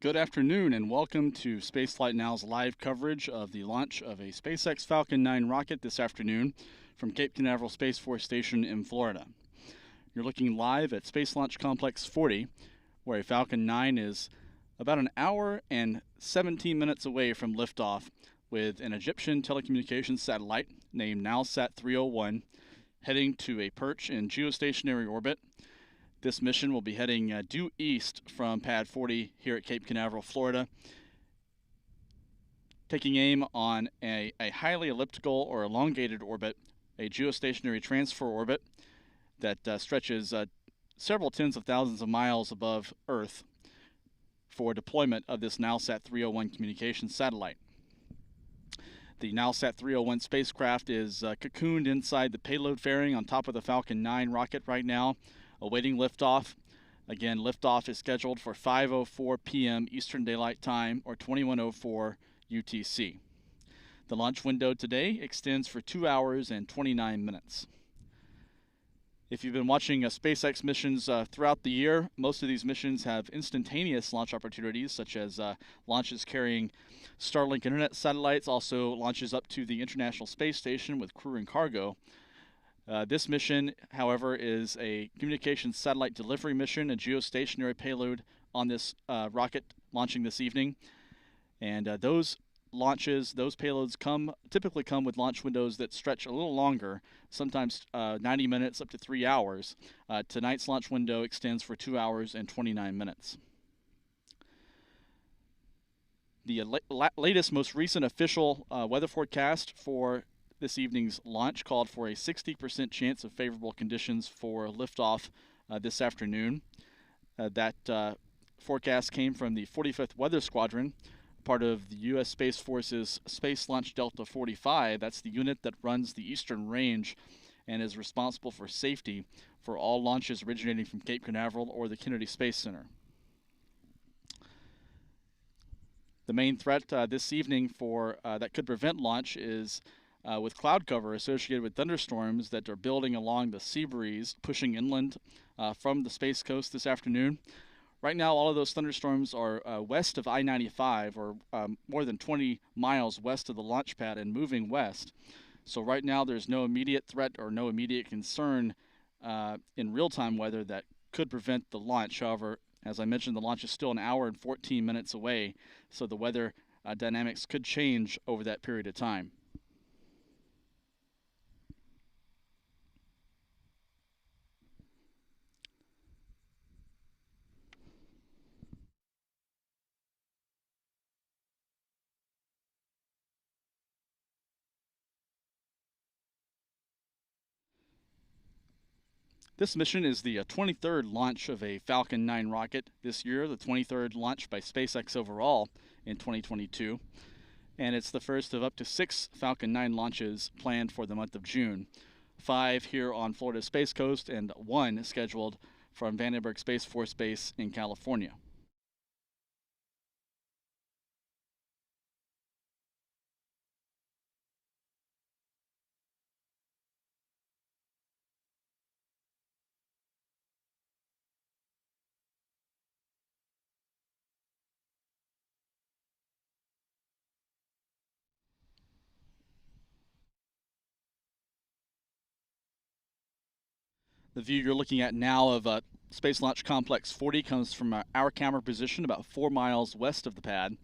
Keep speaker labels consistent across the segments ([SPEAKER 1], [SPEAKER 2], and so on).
[SPEAKER 1] Good afternoon and welcome to Spaceflight Now's live coverage of the launch of a SpaceX Falcon 9 rocket this afternoon from Cape Canaveral Space Force Station in Florida. You're looking live at Space Launch Complex 40, where a Falcon 9 is about an hour and 17 minutes away from liftoff with an Egyptian telecommunications satellite named Nilesat 301 heading to a perch in geostationary orbit. This mission will be heading due east from Pad 40 here at Cape Canaveral, Florida, taking aim on a highly elliptical or elongated orbit, a geostationary transfer orbit that stretches several tens of thousands of miles above Earth for deployment of this Nilesat 301 communications satellite. The Nilesat 301 spacecraft is cocooned inside the payload fairing on top of the Falcon 9 rocket right now, awaiting liftoff. Again, liftoff is scheduled for 5:04 p.m. Eastern Daylight Time or 21:04 UTC. The launch window today extends for 2 hours and 29 minutes. If you've been watching SpaceX missions throughout the year, most of these missions have instantaneous launch opportunities, such as launches carrying Starlink internet satellites, also launches up to the International Space Station with crew and cargo. This mission, however, is a communications satellite delivery mission, a geostationary payload on this rocket launching this evening. And those payloads typically come with launch windows that stretch a little longer, sometimes 90 minutes up to 3 hours. Tonight's launch window extends for 2 hours and 29 minutes. The latest, most recent official weather forecast for this evening's launch called for a 60% chance of favorable conditions for liftoff this afternoon. That forecast came from the 45th Weather Squadron, part of the U.S. Space Force's Space Launch Delta 45. That's the unit that runs the Eastern Range and is responsible for safety for all launches originating from Cape Canaveral or the Kennedy Space Center. The main threat this evening that could prevent launch is with cloud cover associated with thunderstorms that are building along the sea breeze, pushing inland from the Space Coast this afternoon. Right now, all of those thunderstorms are west of I-95, or more than 20 miles west of the launch pad and moving west. So right now, there's no immediate threat or no immediate concern in real-time weather that could prevent the launch. However, as I mentioned, the launch is still an hour and 14 minutes away, so the weather dynamics could change over that period of time. This mission is the 23rd launch of a Falcon 9 rocket this year, the 23rd launch by SpaceX overall in 2022, and it's the first of up to 6 Falcon 9 launches planned for the month of June, 5 here on Florida's Space Coast and 1 scheduled from Vandenberg Space Force Base in California. The view you're looking at now of Space Launch Complex 40 comes from our camera position about 4 miles west of the pad.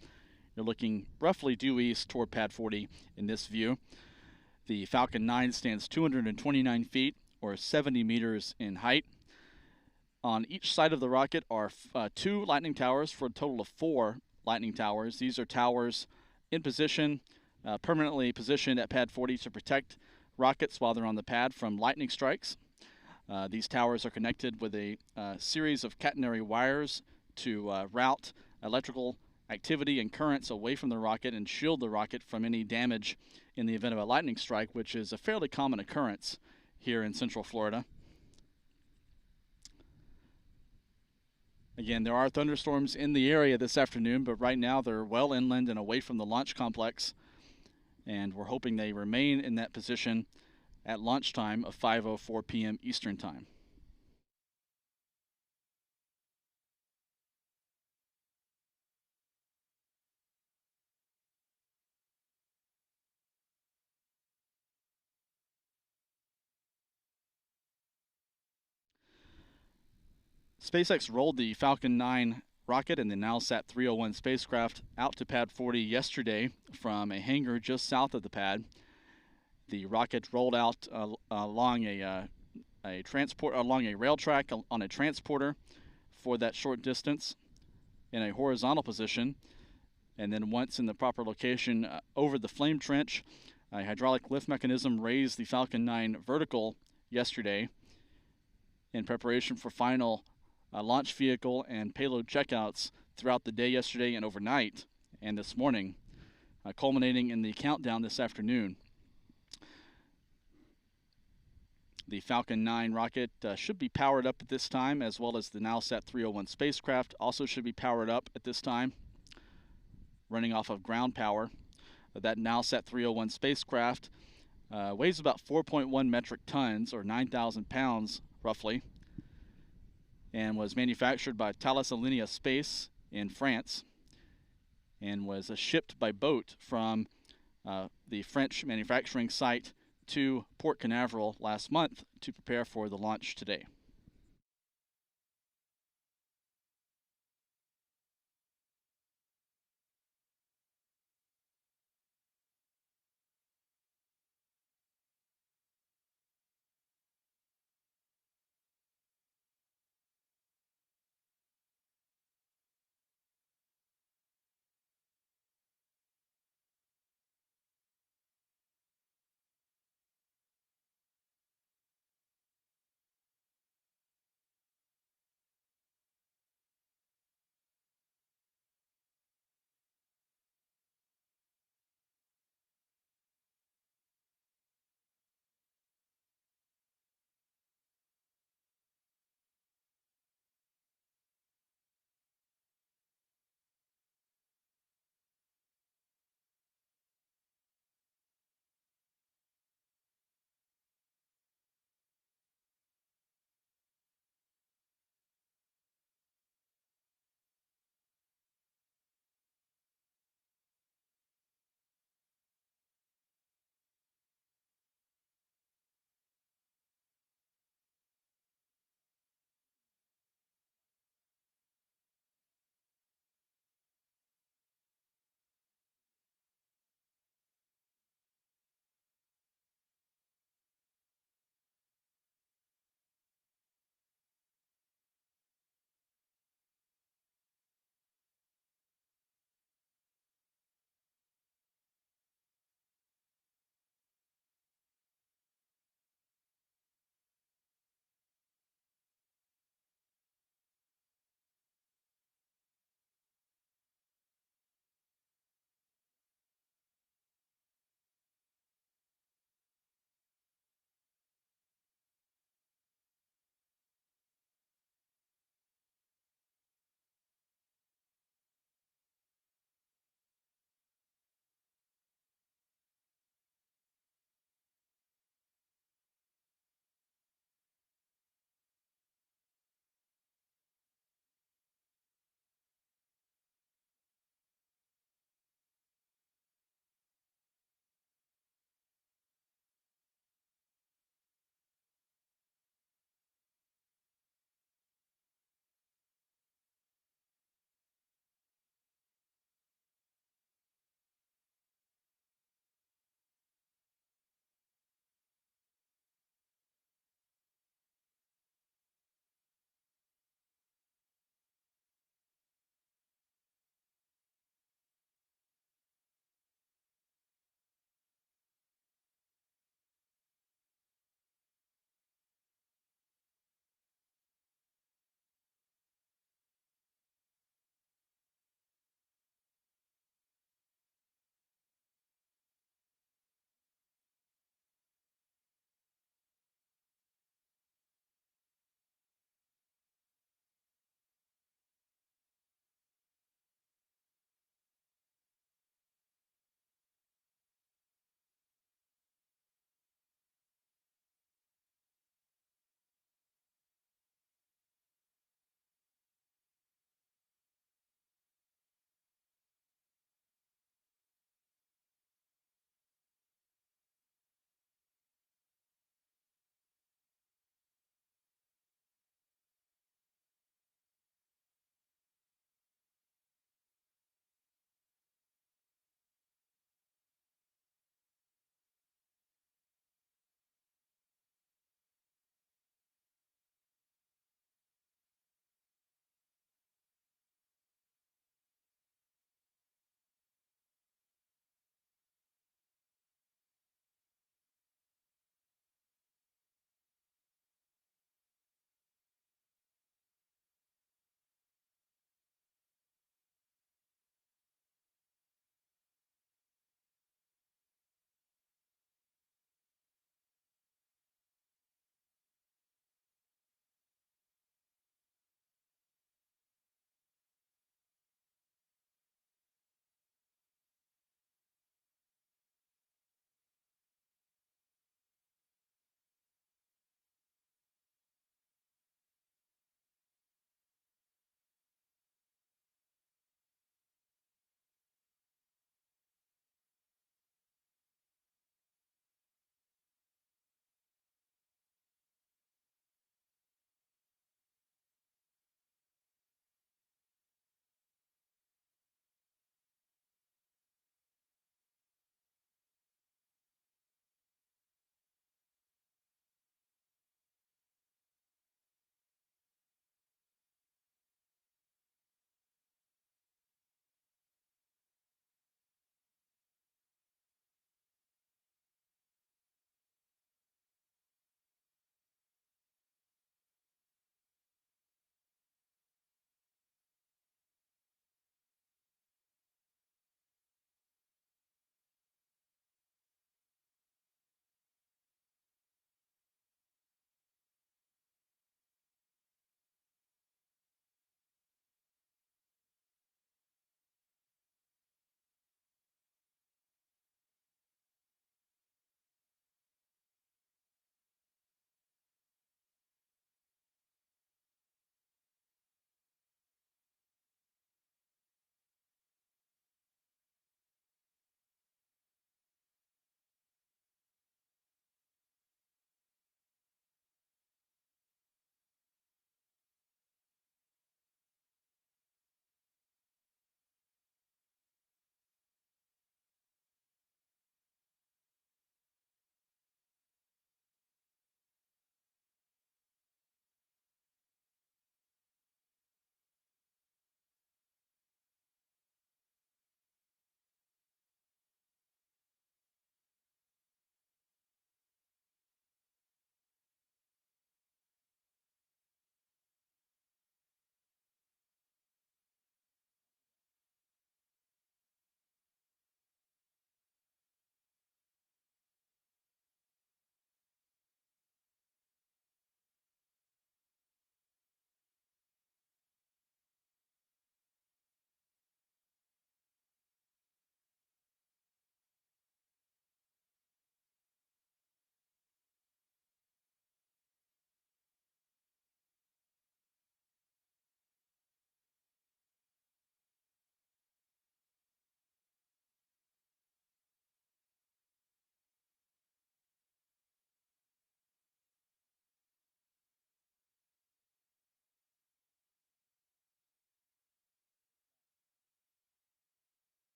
[SPEAKER 1] You're looking roughly due east toward Pad 40 in this view. The Falcon 9 stands 229 feet or 70 meters in height. On each side of the rocket are 2 lightning towers for a total of 4 lightning towers. These are towers in position, permanently positioned at Pad 40 to protect rockets while they're on the pad from lightning strikes. These towers are connected with a series of catenary wires to route electrical activity and currents away from the rocket and shield the rocket from any damage in the event of a lightning strike, which is a fairly common occurrence here in Central Florida. Again, there are thunderstorms in the area this afternoon, but right now they're well inland and away from the launch complex, and we're hoping they remain in that position at launch time of 5:04 p.m. Eastern Time. SpaceX rolled the Falcon 9 rocket and the Nilesat 301 spacecraft out to Pad 40 yesterday from a hangar just south of the pad. The rocket rolled out along a rail track on a transporter for that short distance in a horizontal position, and then once in the proper location over the flame trench, a hydraulic lift mechanism raised the Falcon 9 vertical yesterday in preparation for final launch vehicle and payload checkouts throughout the day yesterday and overnight and this morning, culminating in the countdown this afternoon. The Falcon 9 rocket should be powered up at this time, as well as the Nilesat 301 spacecraft also should be powered up at this time, running off of ground power. That Nilesat 301 spacecraft weighs about 4.1 metric tons, or 9,000 pounds roughly, and was manufactured by Thales Alenia Space in France, and was shipped by boat from the French manufacturing site to Port Canaveral last month to prepare for the launch today.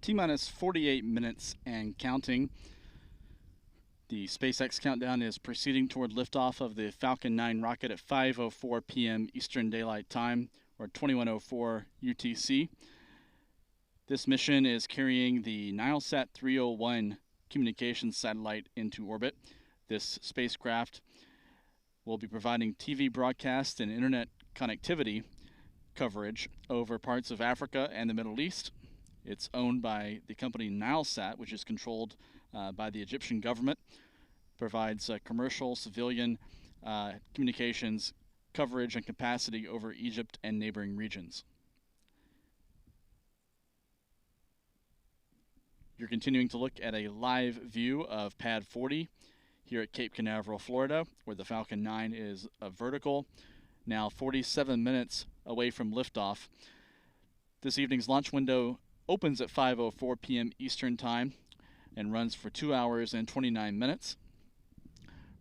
[SPEAKER 1] T-minus 48 minutes and counting. The SpaceX countdown is proceeding toward liftoff of the Falcon 9 rocket at 5:04 p.m. Eastern Daylight Time, or 21:04 UTC. This mission is carrying the Nilesat 301 communications satellite into orbit. This spacecraft will be providing TV broadcast and internet connectivity coverage over parts of Africa and the Middle East. It's owned by the company Nilesat, which is controlled by the Egyptian government. Provides commercial, civilian communications coverage and capacity over Egypt and neighboring regions. You're continuing to look at a live view of Pad 40 here at Cape Canaveral, Florida, where the Falcon 9 is vertical, now 47 minutes away from liftoff. This evening's launch window opens at 5:04 p.m. Eastern Time and runs for 2 hours and 29 minutes.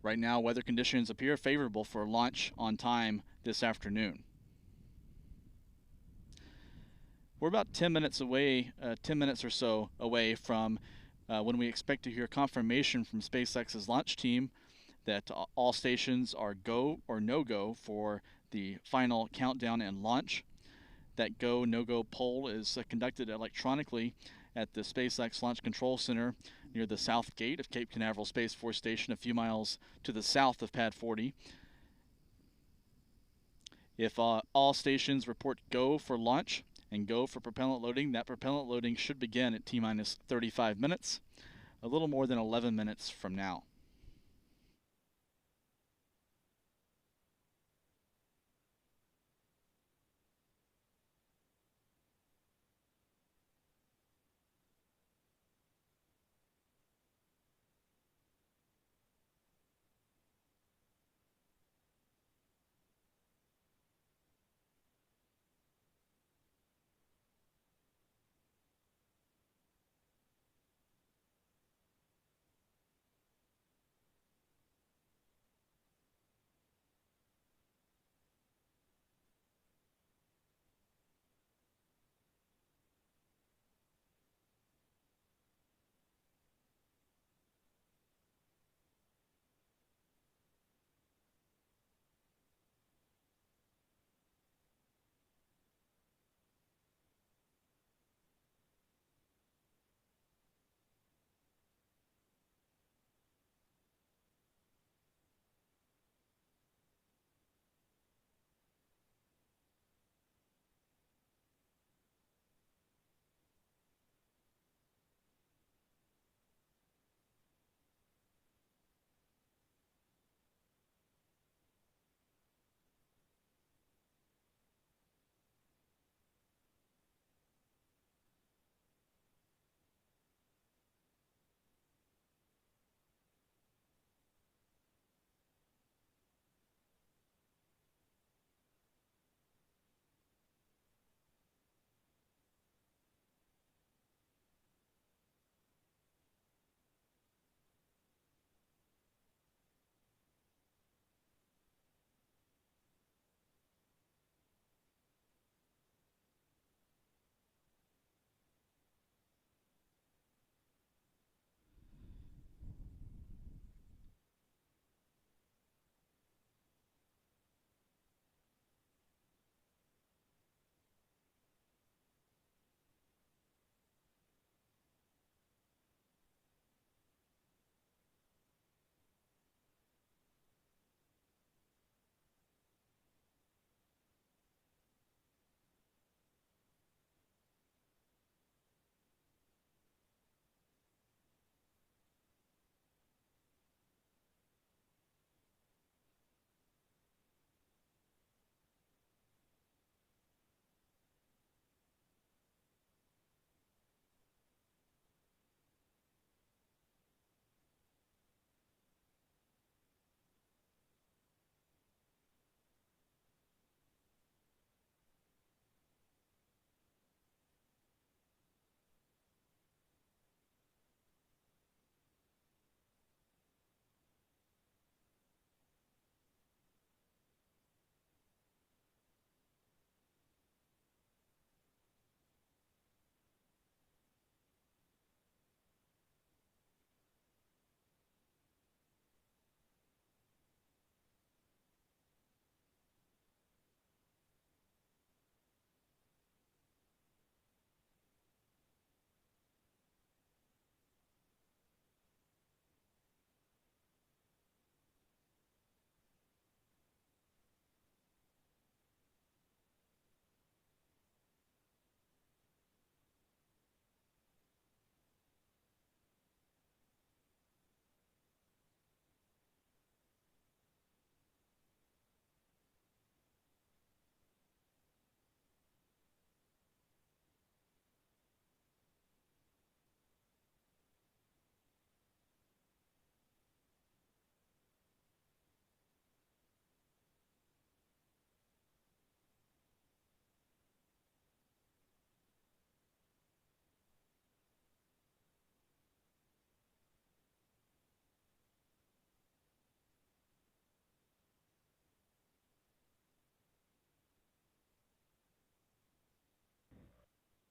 [SPEAKER 1] Right now, weather conditions appear favorable for launch on time this afternoon. We're about 10 minutes away, 10 minutes or so away from when we expect to hear confirmation from SpaceX's launch team that all stations are go or no-go for the final countdown and launch. That go, no-go poll is conducted electronically at the SpaceX Launch Control Center near the south gate of Cape Canaveral Space Force Station, a few miles to the south of Pad 40. If all stations report go for launch and go for propellant loading, that propellant loading should begin at T-minus 35 minutes, a little more than 11 minutes from now.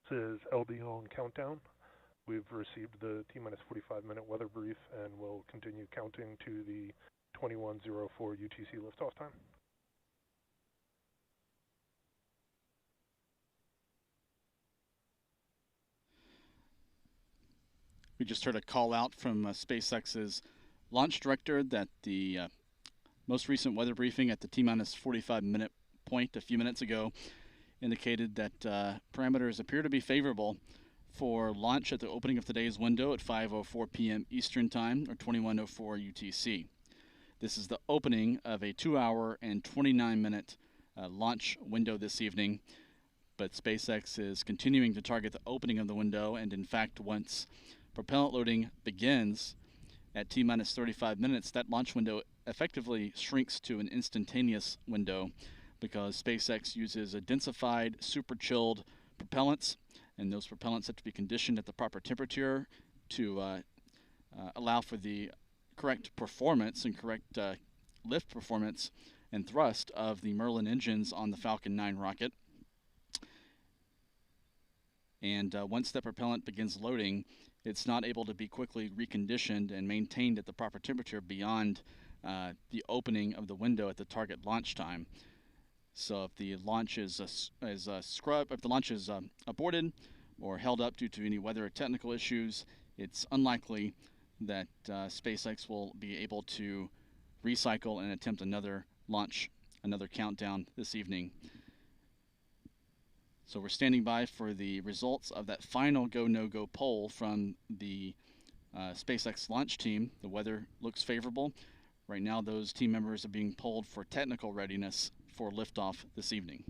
[SPEAKER 2] This is LD on countdown. We've received the T-minus 45-minute weather brief and will continue counting to the 21:04 UTC liftoff time.
[SPEAKER 1] We just heard a call out from SpaceX's launch director that the most recent weather briefing at the T-minus 45-minute point a few minutes ago indicated that parameters appear to be favorable for launch at the opening of today's window at 5:04 p.m. Eastern Time, or 21:04 UTC. This is the opening of a 2-hour and 29-minute launch window this evening, but SpaceX is continuing to target the opening of the window, and in fact, once propellant loading begins at T-minus 35 minutes, that launch window effectively shrinks to an instantaneous window because SpaceX uses a densified, super chilled propellants, and those propellants have to be conditioned at the proper temperature to allow for the correct performance and correct lift performance and thrust of the Merlin engines on the Falcon 9 rocket. And once that propellant begins loading, it's not able to be quickly reconditioned and maintained at the proper temperature beyond the opening of the window at the target launch time. So if the launch is if the launch is aborted or held up due to any weather or technical issues, it's unlikely that SpaceX will be able to recycle and attempt another launch, another countdown this evening. So we're standing by for the results of that final go-no-go poll from the SpaceX launch team. The weather looks favorable. Right now, those team members are being polled for technical readiness for liftoff this evening.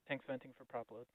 [SPEAKER 3] Tanks venting for prop load.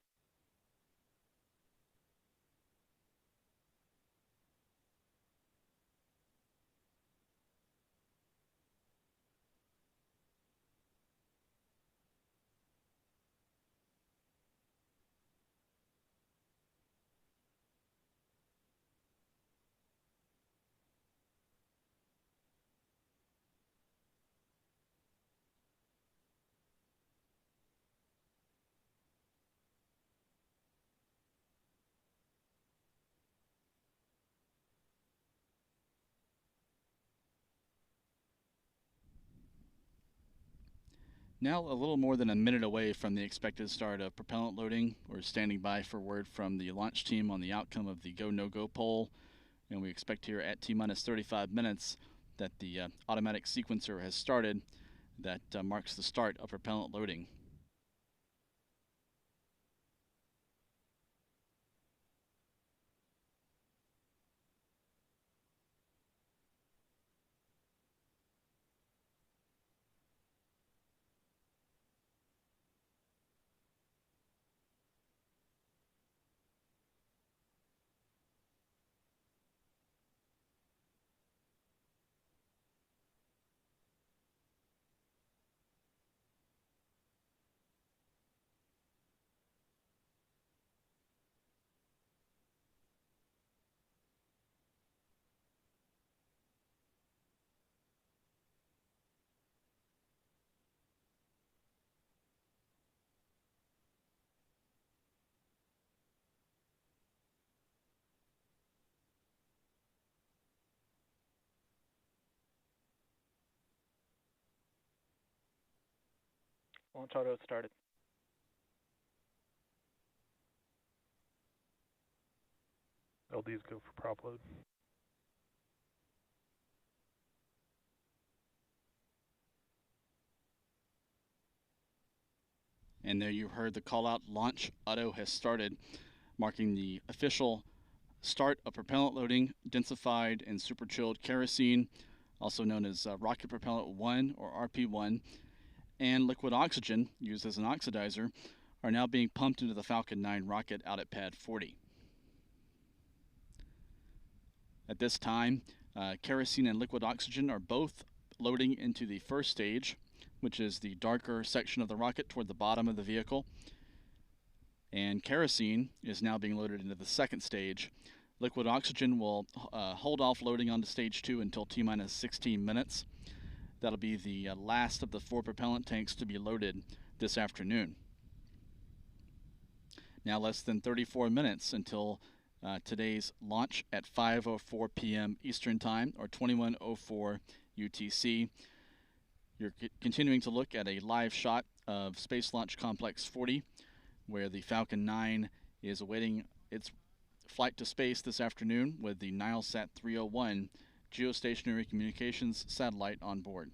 [SPEAKER 1] Now a little more than a minute away from the expected start of propellant loading. We're standing by for word from the launch team on the outcome of the go-no-go poll, and we expect here at T-minus 35 minutes that the automatic sequencer has started. That marks the start of propellant loading.
[SPEAKER 3] Launch auto started.
[SPEAKER 2] LDs go for prop load.
[SPEAKER 1] And there you heard the call out, launch auto has started, marking the official start of propellant loading, densified and super chilled kerosene, also known as rocket propellant 1 or RP1, and liquid oxygen, used as an oxidizer, are now being pumped into the Falcon 9 rocket out at pad 40. At this time, kerosene and liquid oxygen are both loading into the first stage, which is the darker section of the rocket toward the bottom of the vehicle. And kerosene is now being loaded into the second stage. Liquid oxygen will hold off loading onto stage 2 until T-minus 16 minutes. That'll be the last of the 4 propellant tanks to be loaded this afternoon. Now less than 34 minutes until today's launch at 5:04 p.m. Eastern Time, or 21:04 UTC. You're continuing to look at a live shot of Space Launch Complex 40, where the Falcon 9 is awaiting its flight to space this afternoon with the Nilesat 301 geostationary communications satellite on board.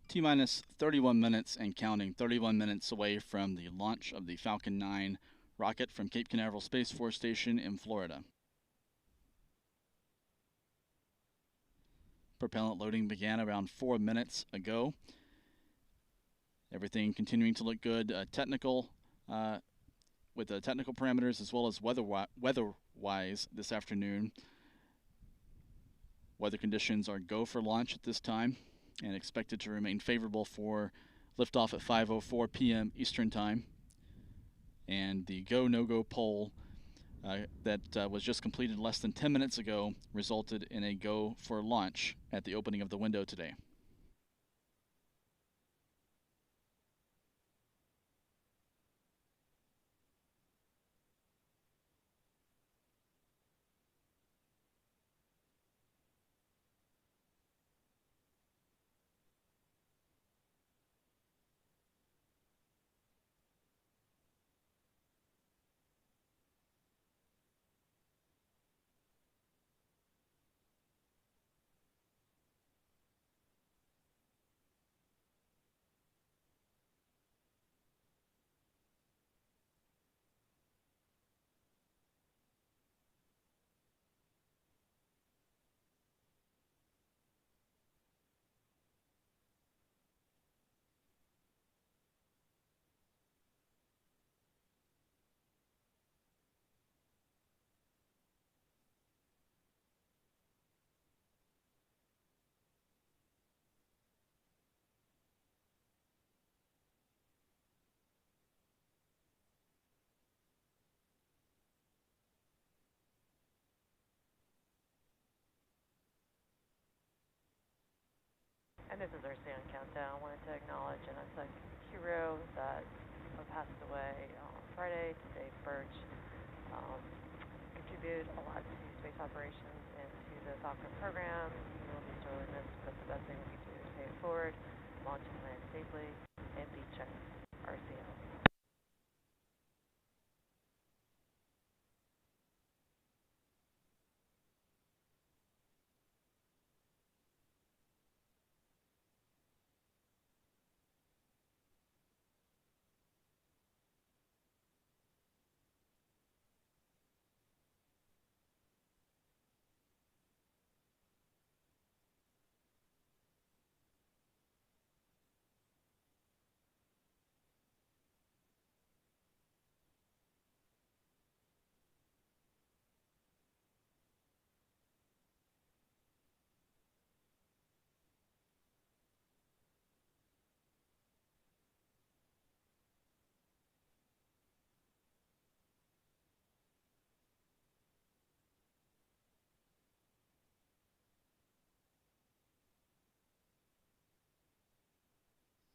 [SPEAKER 1] T-minus 31 minutes and counting, 31 minutes away from the launch of the Falcon 9 rocket from Cape Canaveral Space Force Station in Florida. Propellant loading began around 4 minutes ago. Everything continuing to look good. With the technical parameters as well as weather-wise this afternoon. Weather conditions are go for launch at this time and expected to remain favorable for liftoff at 5:04 p.m. Eastern Time. And the go-no-go poll that was just completed less than 10 minutes ago resulted in a go for launch at the opening of the window today.
[SPEAKER 4] And this is our stand countdown. I wanted to acknowledge an unsung hero that passed away on Friday, Dave Birch. Contributed a lot to space operations and to the Falcon program. He will be sorely missed, but the best thing we can do is pay it forward, launch and land safely, and beat check RCO.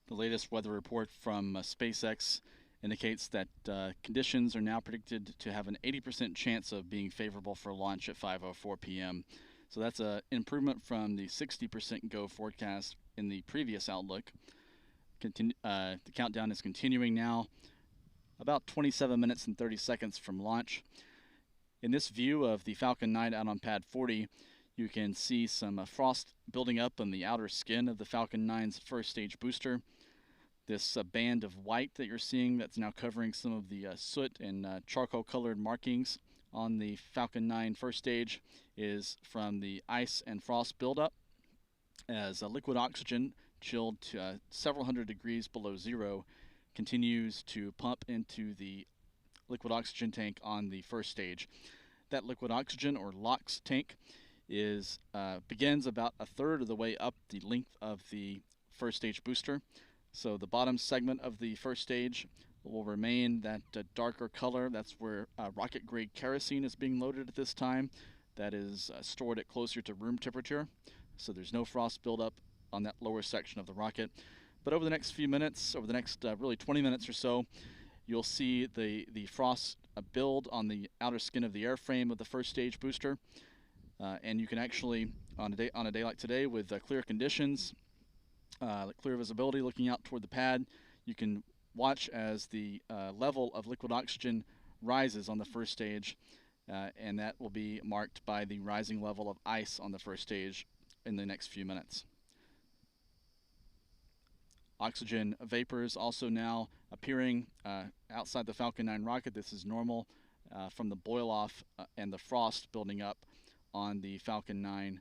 [SPEAKER 1] The latest weather report from SpaceX indicates that conditions are now predicted to have an 80% chance of being favorable for launch at 5:04 p.m. So that's an improvement from the 60% go forecast in the previous outlook. The countdown is continuing now, about 27 minutes and 30 seconds from launch. In this view of the Falcon 9 out on pad 40, you can see some frost building up on the outer skin of the Falcon 9's first stage booster. This band of white that you're seeing that's now covering some of the soot and charcoal colored markings on the Falcon 9 first stage is from the ice and frost buildup as liquid oxygen, chilled to several hundred degrees below zero, continues to pump into the liquid oxygen tank on the first stage. That liquid oxygen, or LOX tank, begins about a third of the way up the length of the first stage booster. So the bottom segment of the first stage will remain that darker color. That's where rocket grade kerosene is being loaded at this time. That is stored at closer to room temperature. So there's no frost buildup on that lower section of the rocket. But over the next few minutes, over the next really 20 minutes or so, you'll see the frost build on the outer skin of the airframe of the first stage booster. And you can actually, on a day like today with clear conditions, clear visibility looking out toward the pad, you can watch as the level of liquid oxygen rises on the first stage, and that will be marked by the rising level of ice on the first stage in the next few minutes. Oxygen vapors also now appearing outside the Falcon 9 rocket. This is normal from the boil-off and the frost building up on the Falcon 9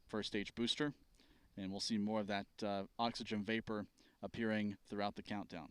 [SPEAKER 1] first stage booster. And we'll see more of that oxygen vapor appearing throughout the countdown.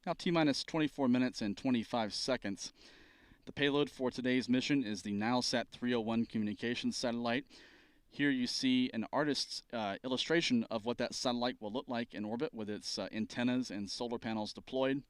[SPEAKER 1] Now T-minus 24 minutes and 25 seconds. The payload for today's mission is the Nilesat 301 communications satellite. Here you see an artist's illustration of what that satellite will look like in orbit with its antennas and solar panels deployed.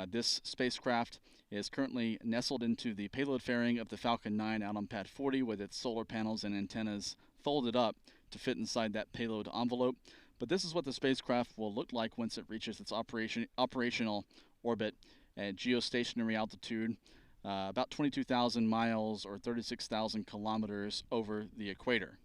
[SPEAKER 1] This spacecraft is currently nestled into the payload fairing of the Falcon 9 out on pad 40 with its solar panels and antennas folded up to fit inside that payload envelope. But this is what the spacecraft will look like once it reaches its operational orbit at geostationary altitude, about 22,000 miles or 36,000 kilometers over the equator.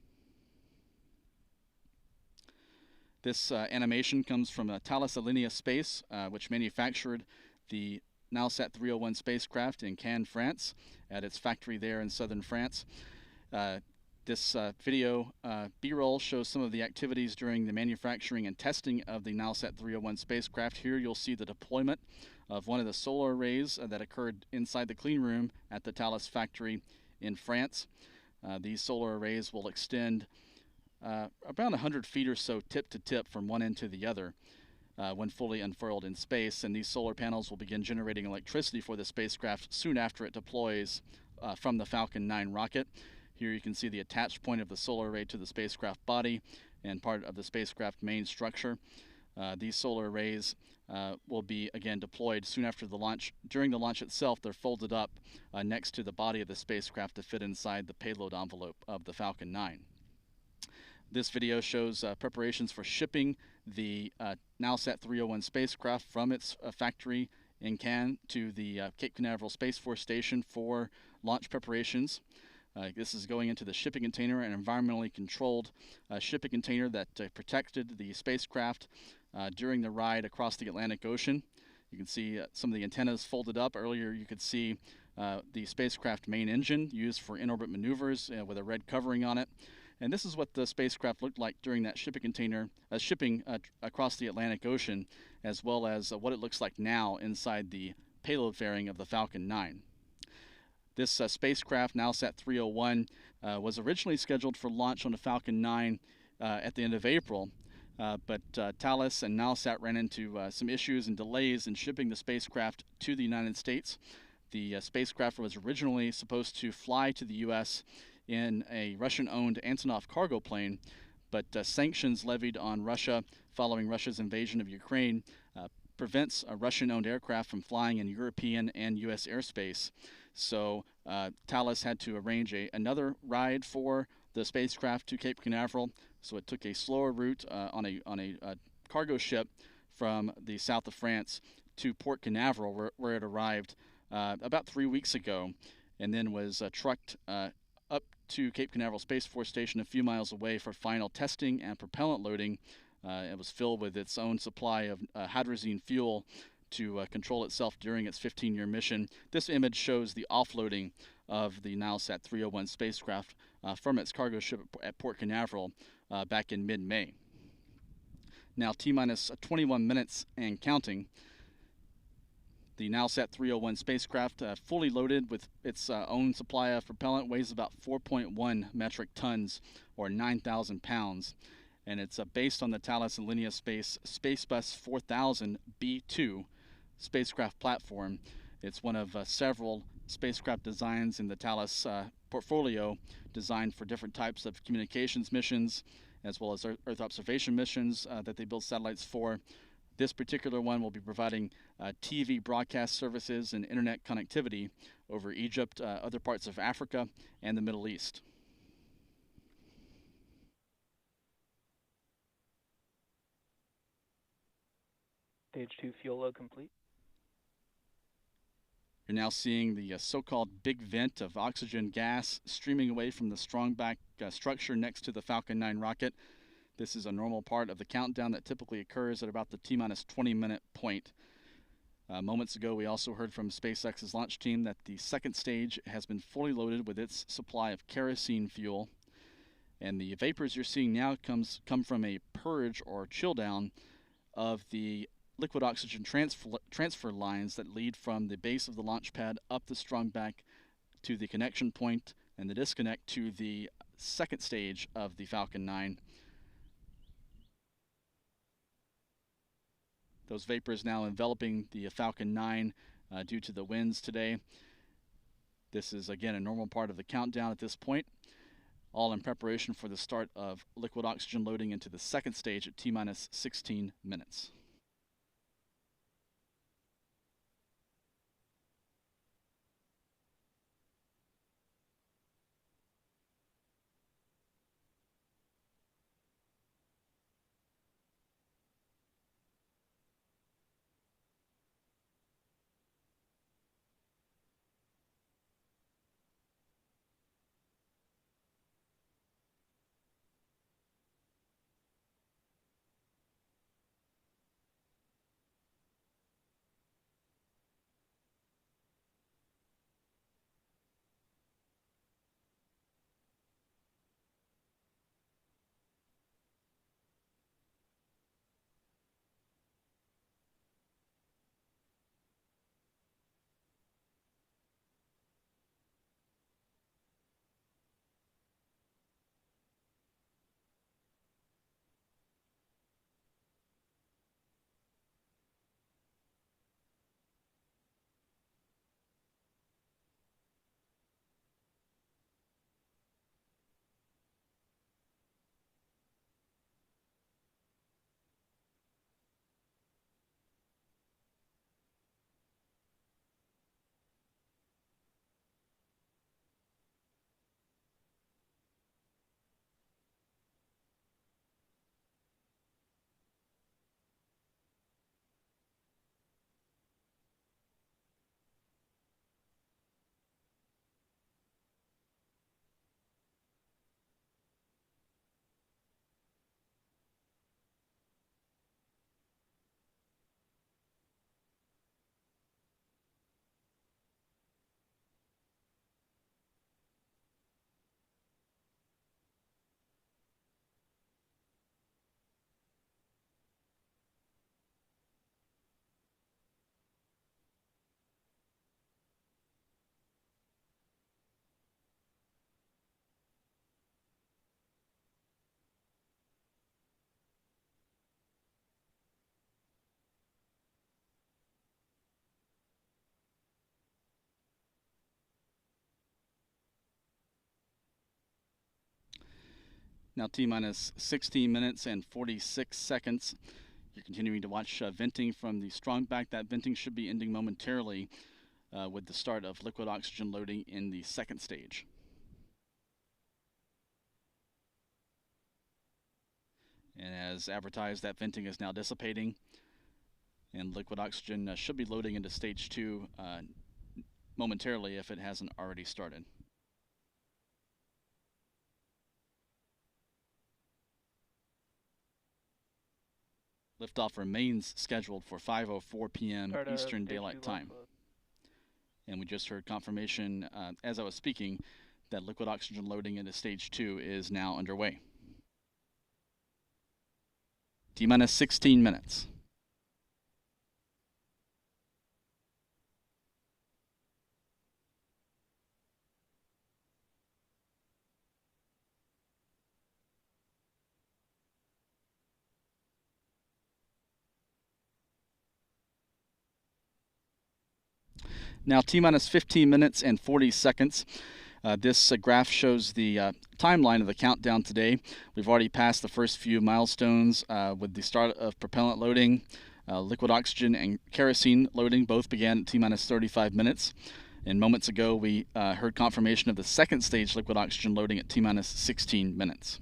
[SPEAKER 1] This animation comes from Thales Alenia Space, which manufactured the Nilesat 301 spacecraft in Cannes, France, at its factory there in southern France. This video B-roll shows some of the activities during the manufacturing and testing of the Nilesat 301 spacecraft. Here you'll see the deployment of one of the solar arrays that occurred inside the clean room at the Thales factory in France. These solar arrays will extend around 100 feet or so tip to tip from one end to the other when fully unfurled in space, and these solar panels will begin generating electricity for the spacecraft soon after it deploys from the Falcon 9 rocket. Here you can see the attached point of the solar array to the spacecraft body and part of the spacecraft main structure. These solar arrays will be again deployed soon after the launch. During the launch itself, they're folded up next to the body of the spacecraft to fit inside the payload envelope of the Falcon 9. This video shows preparations for shipping the Nilesat 301 spacecraft from its factory in Cannes to the Cape Canaveral Space Force Station for launch preparations. This is going into the shipping container, an environmentally controlled shipping container that protected the spacecraft during the ride across the Atlantic Ocean. You can see some of the antennas folded up. Earlier you could see the spacecraft main engine used for in-orbit maneuvers with a red covering on it. And this is what the spacecraft looked like during that shipping container, shipping across the Atlantic Ocean, as well as what it looks like now inside the payload fairing of the Falcon 9. This spacecraft, Nilesat 301, was originally scheduled for launch on the Falcon 9 at the end of April, but Thales and Nilesat ran into some issues and delays in shipping the spacecraft to the United States. The spacecraft was originally supposed to fly to the U.S. in a Russian-owned Antonov cargo plane, but sanctions levied on Russia following Russia's invasion of Ukraine prevents a Russian-owned aircraft from flying in European and U.S. airspace. So Thales had to arrange another ride for the spacecraft to Cape Canaveral. So it took a slower route on a cargo ship from the south of France to Port Canaveral, where it arrived about 3 weeks ago, and then was trucked up to Cape Canaveral Space Force Station a few miles away for final testing and propellant loading. It was filled with its own supply of hydrazine fuel to control itself during its 15-year mission. This image shows the offloading of the Nilesat 301 spacecraft from its cargo ship at Port Canaveral back in mid-May. Now T-minus 21 minutes and counting. The Nilesat 301 spacecraft, fully loaded with its own supply of propellant, weighs about 4.1 metric tons, or 9,000 pounds. And it's based on the Thales Alenia Space Spacebus 4000 B2 spacecraft platform. It's one of several spacecraft designs in the Thales portfolio designed for different types of communications missions, as well as Earth observation missions that they build satellites for. This particular one will be providing TV broadcast services and internet connectivity over Egypt, other parts of Africa, and the Middle East.
[SPEAKER 3] Stage 2 fuel load complete.
[SPEAKER 1] You're now seeing the so-called big vent of oxygen gas streaming away from the strong back structure next to the Falcon 9 rocket. This is a normal part of the countdown that typically occurs at about the T-minus 20-minute point. Moments ago, we also heard from SpaceX's launch team that the second stage has been fully loaded with its supply of kerosene fuel. And the vapors you're seeing now come from a purge or chill down of the liquid oxygen transfer lines that lead from the base of the launch pad up the strong back to the connection point and the disconnect to the second stage of the Falcon 9. Those vapors now enveloping the Falcon 9 due to the winds today. This is again a normal part of the countdown at this point, all in preparation for the start of liquid oxygen loading into the second stage at T-minus 16 minutes. Now T-minus 16 minutes and 46 seconds. You're continuing to watch venting from the strong back. That venting should be ending momentarily with the start of liquid oxygen loading in the second stage. And as advertised, that venting is now dissipating, and liquid oxygen should be loading into stage 2 momentarily if it hasn't already started. Liftoff remains scheduled for 5:04 p.m. Eastern Daylight Time. And we just heard confirmation as I was speaking that liquid oxygen loading into stage 2 is now underway. T-minus 16 minutes. Now T-minus 15 minutes and 40 seconds. This graph shows the timeline of the countdown today. We've already passed the first few milestones with the start of propellant loading. Liquid oxygen and kerosene loading both began at T-minus 35 minutes. And moments ago, we heard confirmation of the second stage liquid oxygen loading at T-minus 16 minutes.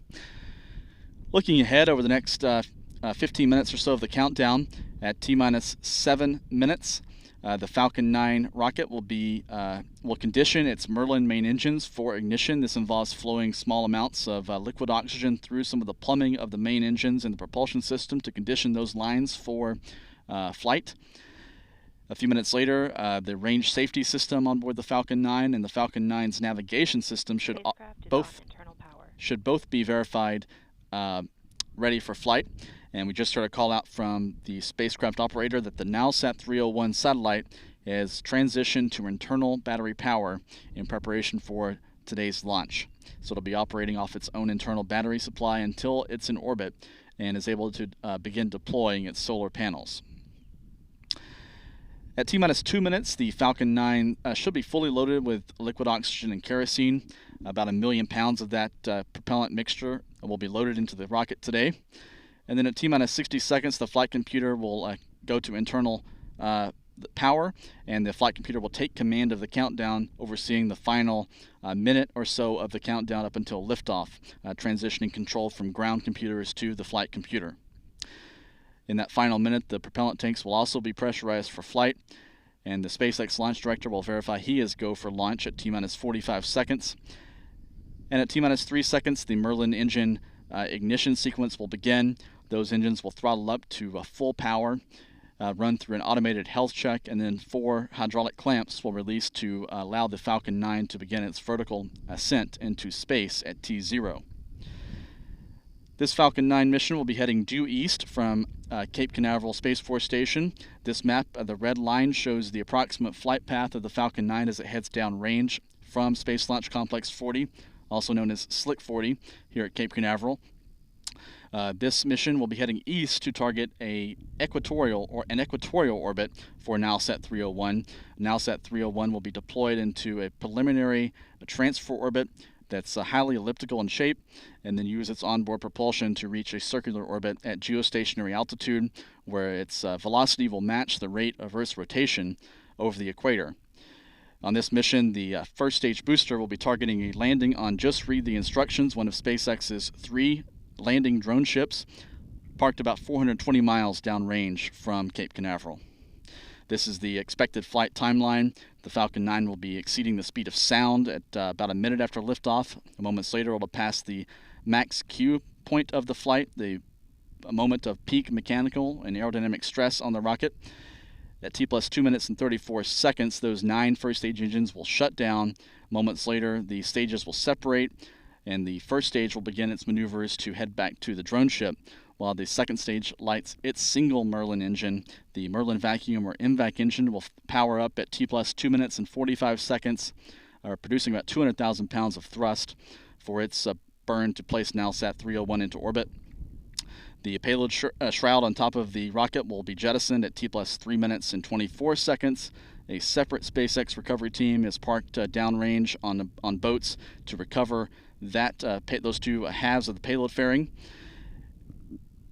[SPEAKER 1] Looking ahead over the next 15 minutes or so of the countdown, at T-minus 7 minutes, the Falcon 9 rocket will condition its Merlin main engines for ignition. This involves flowing small amounts of liquid oxygen through some of the plumbing of the main engines in the propulsion system to condition those lines for flight. A few minutes later, the range safety system on board the Falcon 9 and the Falcon 9's navigation system should both be verified ready for flight. And we just heard a call out from the spacecraft operator that the Nilesat 301 satellite has transitioned to internal battery power in preparation for today's launch. So it'll be operating off its own internal battery supply until it's in orbit and is able to begin deploying its solar panels. At T-minus 2 minutes, the Falcon 9 should be fully loaded with liquid oxygen and kerosene. About 1 million pounds of that propellant mixture will be loaded into the rocket today. And then at T-minus 60 seconds, the flight computer will go to internal power, and the flight computer will take command of the countdown, overseeing the final minute or so of the countdown up until liftoff, transitioning control from ground computers to the flight computer. In that final minute, the propellant tanks will also be pressurized for flight, and the SpaceX launch director will verify he is go for launch at T-minus 45 seconds. And at T-minus 3 seconds, the Merlin engine ignition sequence will begin. Those engines will throttle up to full power, run through an automated health check, and then 4 hydraulic clamps will release to allow the Falcon 9 to begin its vertical ascent into space at T0. This Falcon 9 mission will be heading due east from Cape Canaveral Space Force Station. This map, the red line, shows the approximate flight path of the Falcon 9 as it heads down range from Space Launch Complex 40, also known as Slick 40, here at Cape Canaveral. This mission will be heading east to target an equatorial orbit for Nilesat 301. Nilesat 301 will be deployed into a preliminary transfer orbit that's highly elliptical in shape, and then use its onboard propulsion to reach a circular orbit at geostationary altitude, where its velocity will match the rate of Earth's rotation over the equator. On this mission, the first stage booster will be targeting a landing on Just Read the Instructions, one of SpaceX's 3 landing drone ships, parked about 420 miles downrange from Cape Canaveral. This is the expected flight timeline. The Falcon 9 will be exceeding the speed of sound at about a minute after liftoff. Moments later, it will pass the max Q point of the flight, a moment of peak mechanical and aerodynamic stress on the rocket. At T-plus 2 minutes and 34 seconds, those 9 first stage engines will shut down. Moments later, the stages will separate, and the first stage will begin its maneuvers to head back to the drone ship, while the second stage lights its single Merlin engine. The Merlin vacuum or MVAC engine will power up at T-plus 2 minutes and 45 seconds, producing about 200,000 pounds of thrust for its burn to place Nilesat 301 into orbit. The payload shroud on top of the rocket will be jettisoned at T-plus 3 minutes and 24 seconds. A separate SpaceX recovery team is parked downrange on boats to recover those 2 halves of the payload fairing.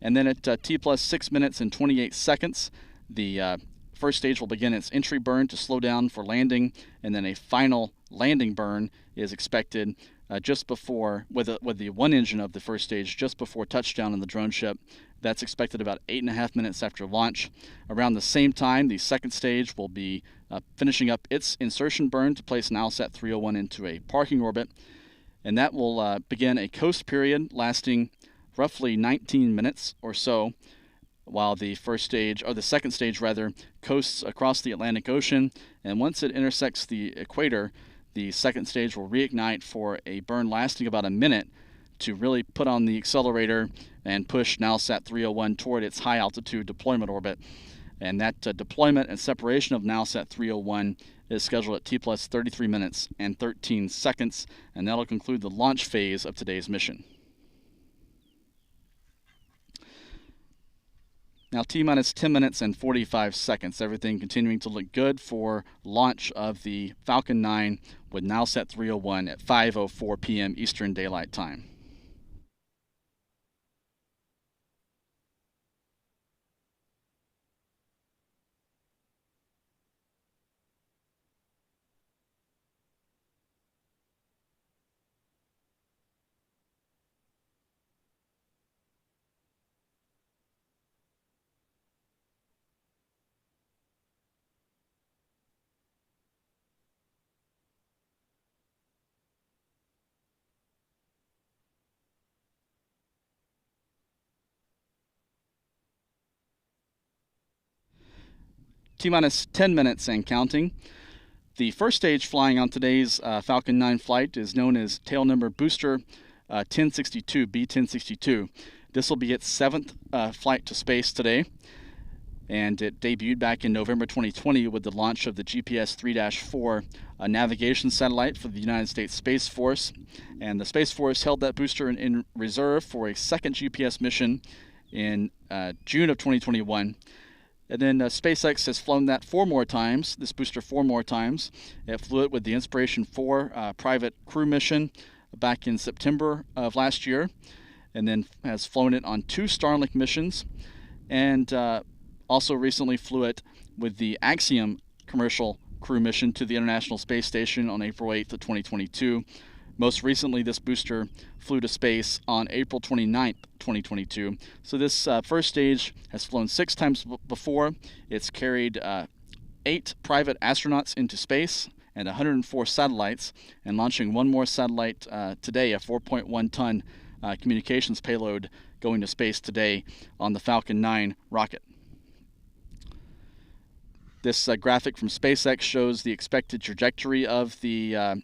[SPEAKER 1] And then at T-plus 6 minutes and 28 seconds, the first stage will begin its entry burn to slow down for landing, and then a final landing burn is expected just before, with the one engine of the first stage, just before touchdown in the drone ship. That's expected about 8.5 minutes after launch. Around the same time, the second stage will be finishing up its insertion burn to place Nilesat 301 into a parking orbit, and that will begin a coast period lasting roughly 19 minutes or so, while the second stage coasts across the Atlantic Ocean, and once it intersects the equator, the second stage will reignite for a burn lasting about a minute to really put on the accelerator and push Nilesat 301 toward its high altitude deployment orbit. And that deployment and separation of Nilesat 301 is scheduled at T+ 33 minutes and 13 seconds, and that'll conclude the launch phase of today's mission. Now T minus 10 minutes and 45 seconds, everything continuing to look good for launch of the Falcon 9 with Nilesat 301 at 5:04 p.m. Eastern Daylight Time. T minus 10 minutes and counting. The first stage flying on today's Falcon 9 flight is known as tail number booster 1062, B1062. This will be its 7th flight to space today, and it debuted back in November 2020 with the launch of the GPS 3-4 navigation satellite for the United States Space Force. And the Space Force held that booster in reserve for a second GPS mission in June of 2021. And then SpaceX has flown that 4 more times, this booster 4 more times. It flew it with the Inspiration 4 private crew mission back in September of last year, and then has flown it on 2 Starlink missions, and also recently flew it with the Axiom commercial crew mission to the International Space Station on April 8th of 2022. Most recently, this booster flew to space on April 29th, 2022. So this first stage has flown 6 times before. It's carried 8 private astronauts into space and 104 satellites, and launching 1 more satellite today, a 4.1-ton communications payload going to space today on the Falcon 9 rocket. This graphic from SpaceX shows the expected trajectory of an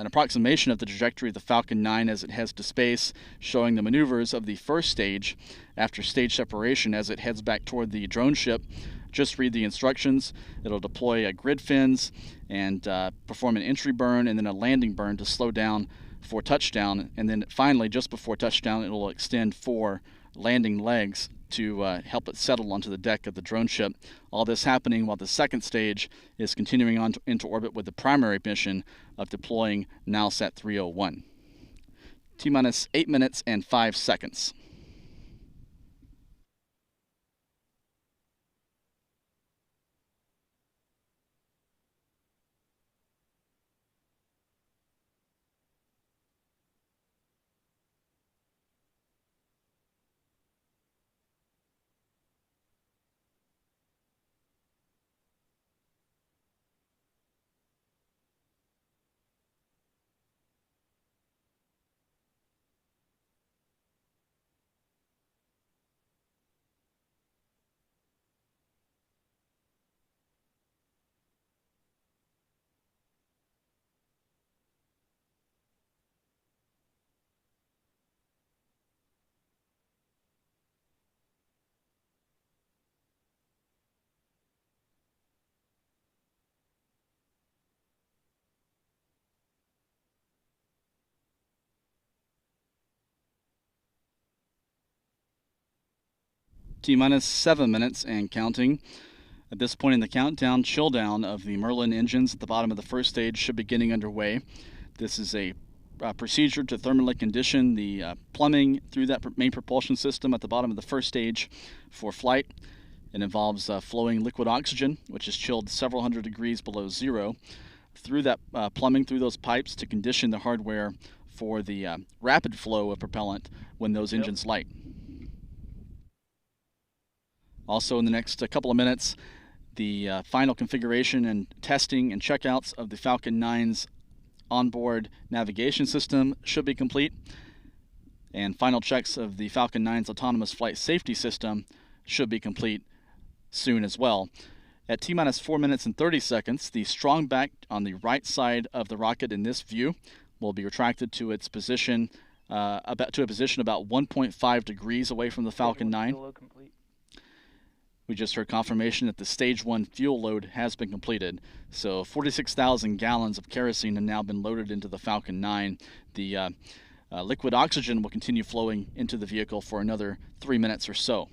[SPEAKER 1] approximation of the trajectory of the Falcon 9 as it heads to space, showing the maneuvers of the first stage after stage separation as it heads back toward the drone ship. Just read the instructions. It'll deploy grid fins and perform an entry burn and then a landing burn to slow down for touchdown. And then finally, just before touchdown, it will extend 4 landing legs to help it settle onto the deck of the drone ship. All this happening while the second stage is continuing on into orbit with the primary mission of deploying Nilesat 301. T minus 8 minutes and 5 seconds. T minus 7 minutes and counting. At this point in the countdown, chill down of the Merlin engines at the bottom of the first stage should be getting underway. This is a procedure to thermally condition the plumbing through that main propulsion system at the bottom of the first stage for flight. It involves flowing liquid oxygen, which is chilled several hundred degrees below zero, through that plumbing through those pipes to condition the hardware for the rapid flow of propellant when those engines light. Also, in the next couple of minutes, the final configuration and testing and checkouts of the Falcon 9's onboard navigation system should be complete, and final checks of the Falcon 9's autonomous flight safety system should be complete soon as well. At T minus 4 minutes and 30 seconds, the strong back on the right side of the rocket in this view will be retracted to its position about to a position about 1.5 degrees away from the Falcon 9.
[SPEAKER 3] Fuel load complete.
[SPEAKER 1] We just heard confirmation that the Stage 1 fuel load has been completed. So 46,000 gallons of kerosene have now been loaded into the Falcon 9. The liquid oxygen will continue flowing into the vehicle for another 3 minutes or so.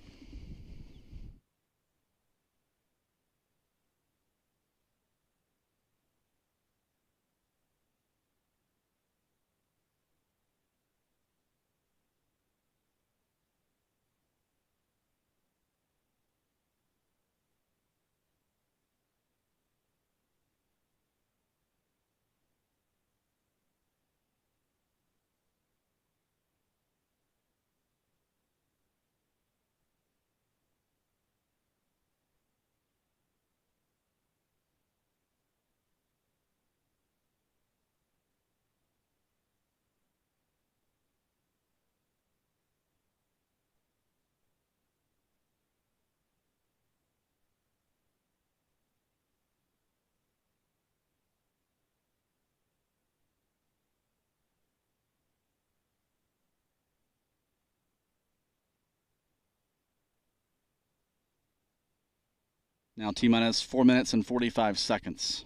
[SPEAKER 1] Now T-minus 4 minutes and 45 seconds.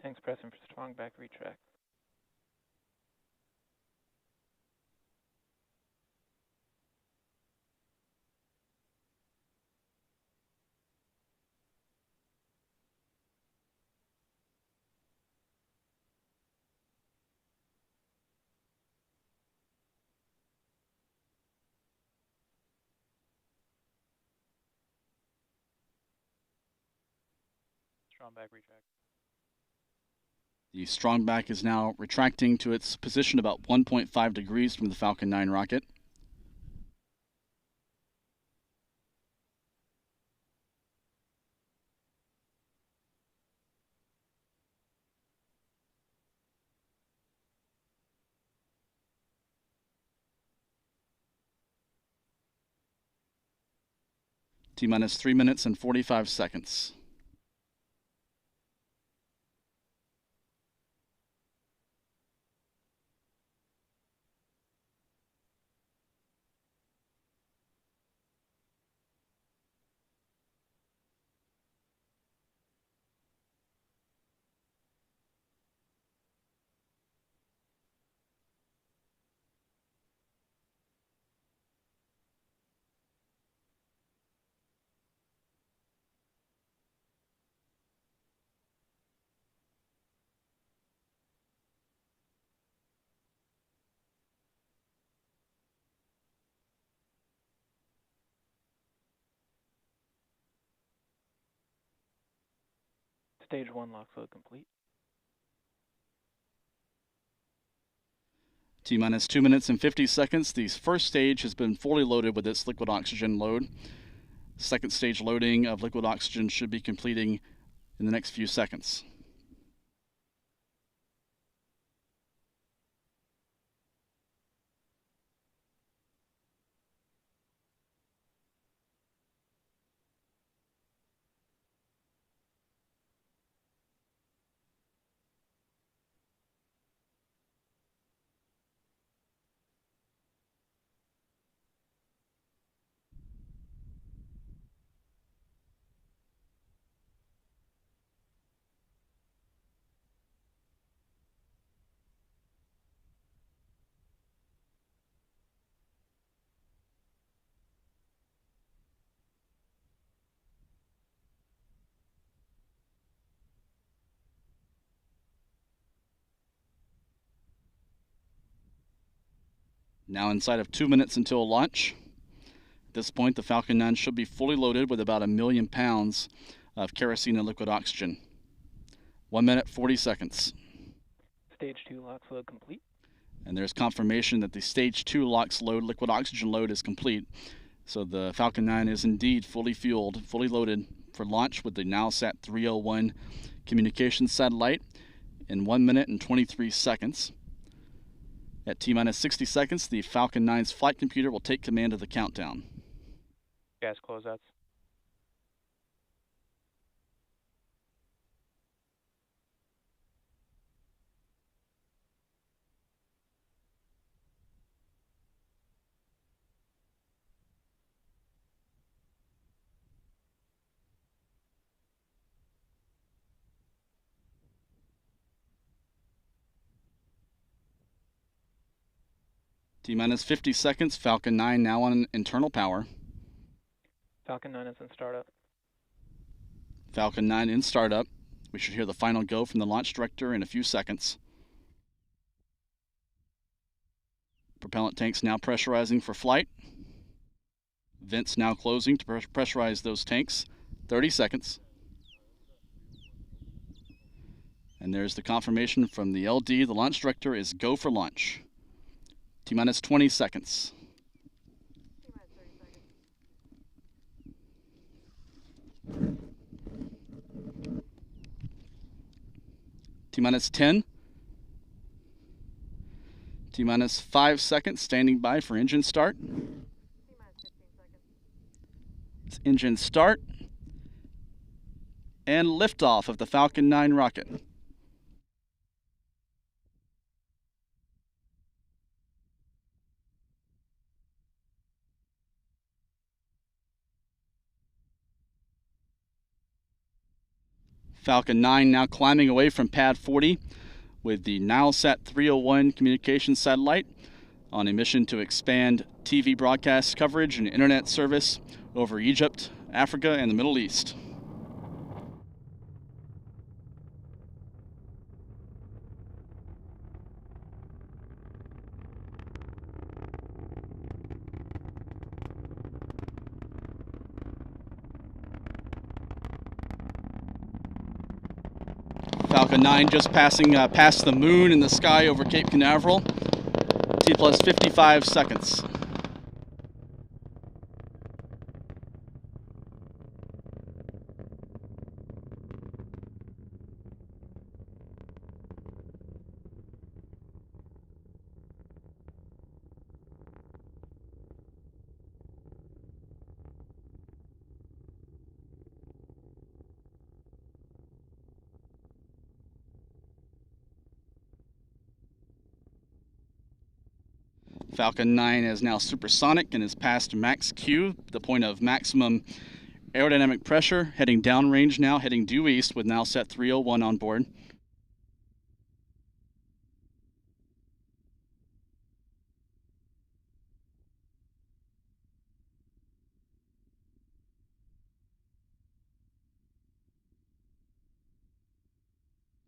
[SPEAKER 3] Tanks pressing for strong back retract.
[SPEAKER 5] Strong back retract.
[SPEAKER 1] The strong back is now retracting to its position about 1.5 degrees from the Falcon 9 rocket. T-minus 3 minutes and 45 seconds.
[SPEAKER 3] Stage 1 LOX load complete.
[SPEAKER 1] T-minus 2 minutes and 50 seconds. The first stage has been fully loaded with its liquid oxygen load. Second stage loading of liquid oxygen should be completing in the next few seconds. Now inside of 2 minutes until launch. At this point, the Falcon 9 should be fully loaded with about 1 million pounds of kerosene and liquid oxygen. 1 minute, 40 seconds.
[SPEAKER 3] Stage 2 LOX load complete.
[SPEAKER 1] And there's confirmation that the Stage 2 LOX load, liquid oxygen load, is complete. So the Falcon 9 is indeed fully fueled, fully loaded for launch with the Nilesat 301 communications satellite in 1 minute and 23 seconds. At T-minus 60 seconds, the Falcon 9's flight computer will take command of the countdown.
[SPEAKER 5] Gas closeouts.
[SPEAKER 1] T-minus 50 seconds. Falcon 9 now on internal power.
[SPEAKER 3] Falcon 9 is in startup.
[SPEAKER 1] Falcon 9 in startup. We should hear the final go from the launch director in a few seconds. Propellant tanks now pressurizing for flight. Vents now closing to pressurize those tanks. 30 seconds. And there's the confirmation from the LD. The launch director is go for launch. T-minus 20 seconds. T-minus 10. T-minus 5 seconds, standing by for engine start. It's engine start. And liftoff of the Falcon 9 rocket. Falcon 9 now climbing away from pad 40 with the Nilesat 301 communications satellite on a mission to expand TV broadcast coverage and internet service over Egypt, Africa, and the Middle East. Falcon 9 just passing past the moon in the sky over Cape Canaveral. T plus 55 seconds. Falcon 9 is now supersonic and is past max Q, the point of maximum aerodynamic pressure, heading downrange now, heading due east with Nilesat 301 on board.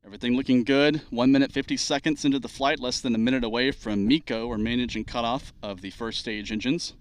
[SPEAKER 1] Everything looking good. 1 minute 50 seconds into the flight, less than a minute away from MECO, or manage and cutoff of the first stage engines.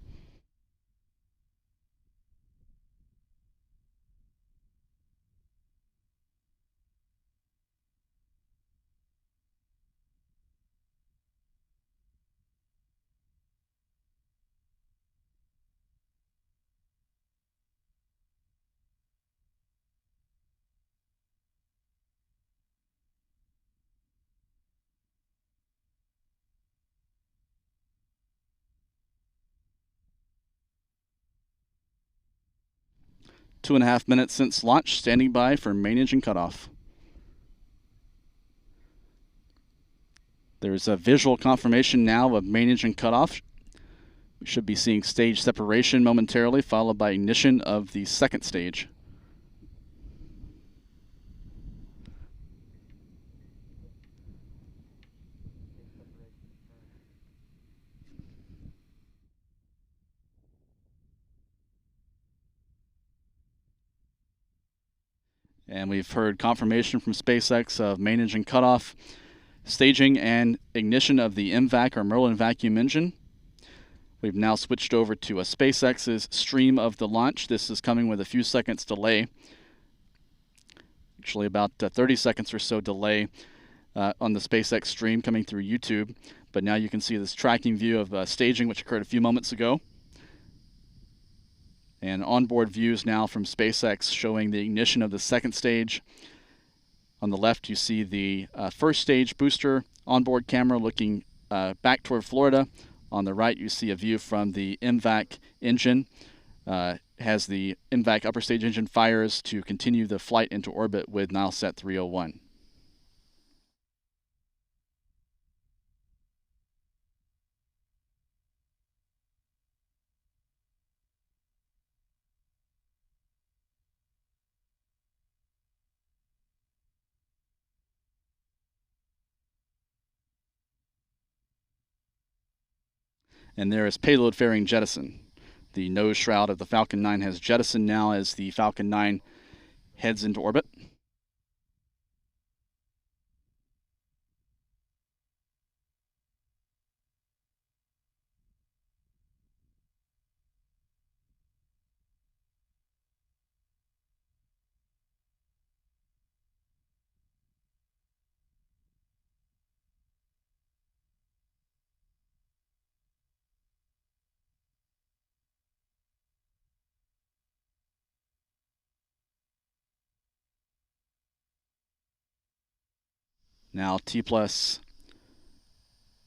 [SPEAKER 1] Two and a half minutes since launch, standing by for main engine cutoff. There's a visual confirmation now of main engine cutoff. We should be seeing stage separation momentarily, followed by ignition of the second stage. And we've heard confirmation from SpaceX of main engine cutoff, staging, and ignition of the MVAC, or Merlin vacuum engine. We've now switched over to a SpaceX's stream of the launch. This is coming with a few seconds delay. Actually about 30 seconds or so delay on the SpaceX stream coming through YouTube. But now you can see this tracking view of staging, which occurred a few moments ago. And onboard views now from SpaceX showing the ignition of the second stage. On the left, you see the first stage booster onboard camera looking back toward Florida. On the right, you see a view from the MVAC engine. Has the MVAC upper stage engine fires to continue the flight into orbit with Nilesat 301. And there is payload fairing jettison. The nose shroud of the Falcon 9 has jettisoned now as the Falcon 9 heads into orbit. Now T plus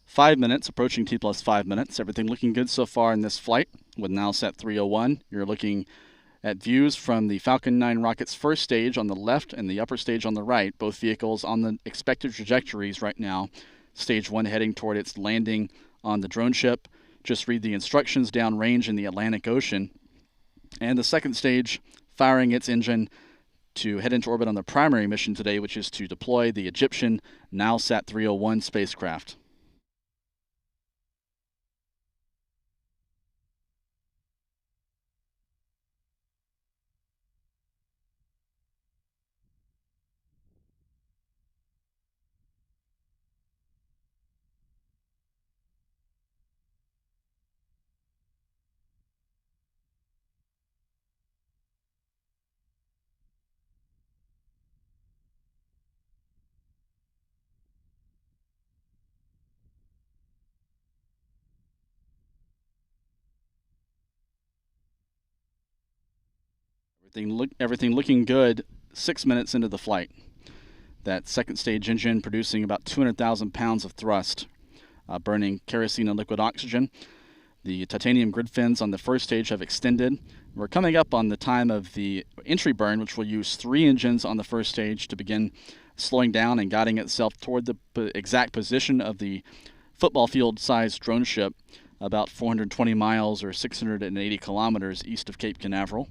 [SPEAKER 1] 5 minutes, approaching T plus 5 minutes. Everything looking good so far in this flight with Nilesat 301. You're looking at views from the Falcon 9 rocket's first stage on the left and the upper stage on the right, both vehicles on the expected trajectories right now. Stage 1 heading toward its landing on the drone ship. Just read the instructions downrange in the Atlantic Ocean. And the second stage firing its engine to head into orbit on the primary mission today, which is to deploy the Egyptian Nilesat 301 spacecraft. Everything looking good 6 minutes into the flight. That second stage engine producing about 200,000 pounds of thrust, burning kerosene and liquid oxygen. The titanium grid fins on the first stage have extended. We're coming up on the time of the entry burn, which will use 3 engines on the first stage to begin slowing down and guiding itself toward the exact position of the football field-sized drone ship, about 420 miles or 680 kilometers east of Cape Canaveral.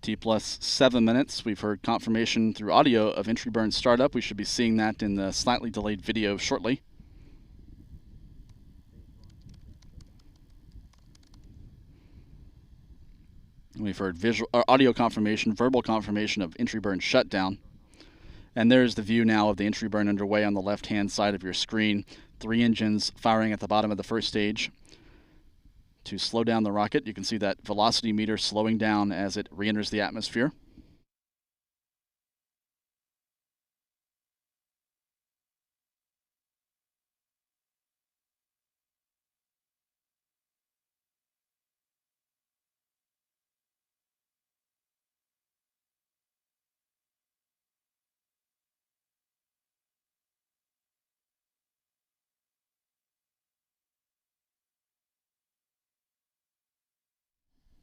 [SPEAKER 1] T plus 7 minutes. We've heard confirmation through audio of entry burn startup. We should be seeing that in the slightly delayed video shortly. We've heard audio confirmation, verbal confirmation of entry burn shutdown. And there's the view now of the entry burn underway on the left-hand side of your screen. 3 engines firing at the bottom of the first stage. To slow down the rocket, you can see that velocity meter slowing down as it re-enters the atmosphere.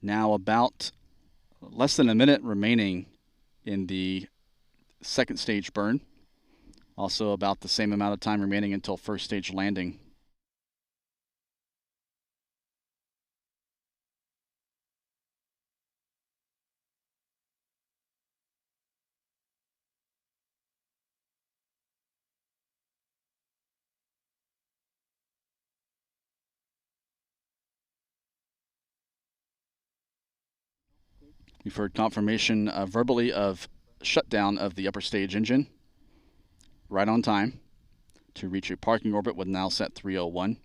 [SPEAKER 1] Now about less than a minute remaining in the second stage burn. Also about the same amount of time remaining until first stage landing. We've heard confirmation verbally of shutdown of the upper stage engine, right on time, to reach a parking orbit with Nilesat 301.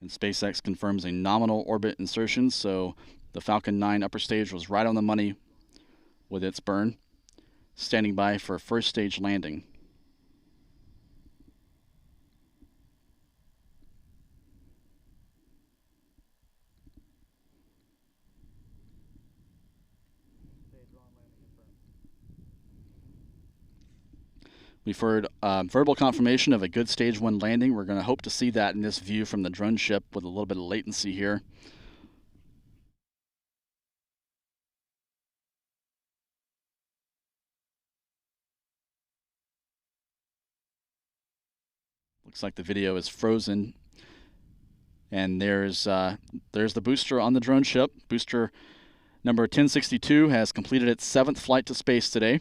[SPEAKER 1] And SpaceX confirms a nominal orbit insertion, so the Falcon 9 upper stage was right on the money with its burn, standing by for first stage landing. We've heard verbal confirmation of a good stage 1 landing. We're going to hope to see that in this view from the drone ship with a little bit of latency here. Looks like the video is frozen. And there's the booster on the drone ship. Booster number 1062 has completed its 7th flight to space today.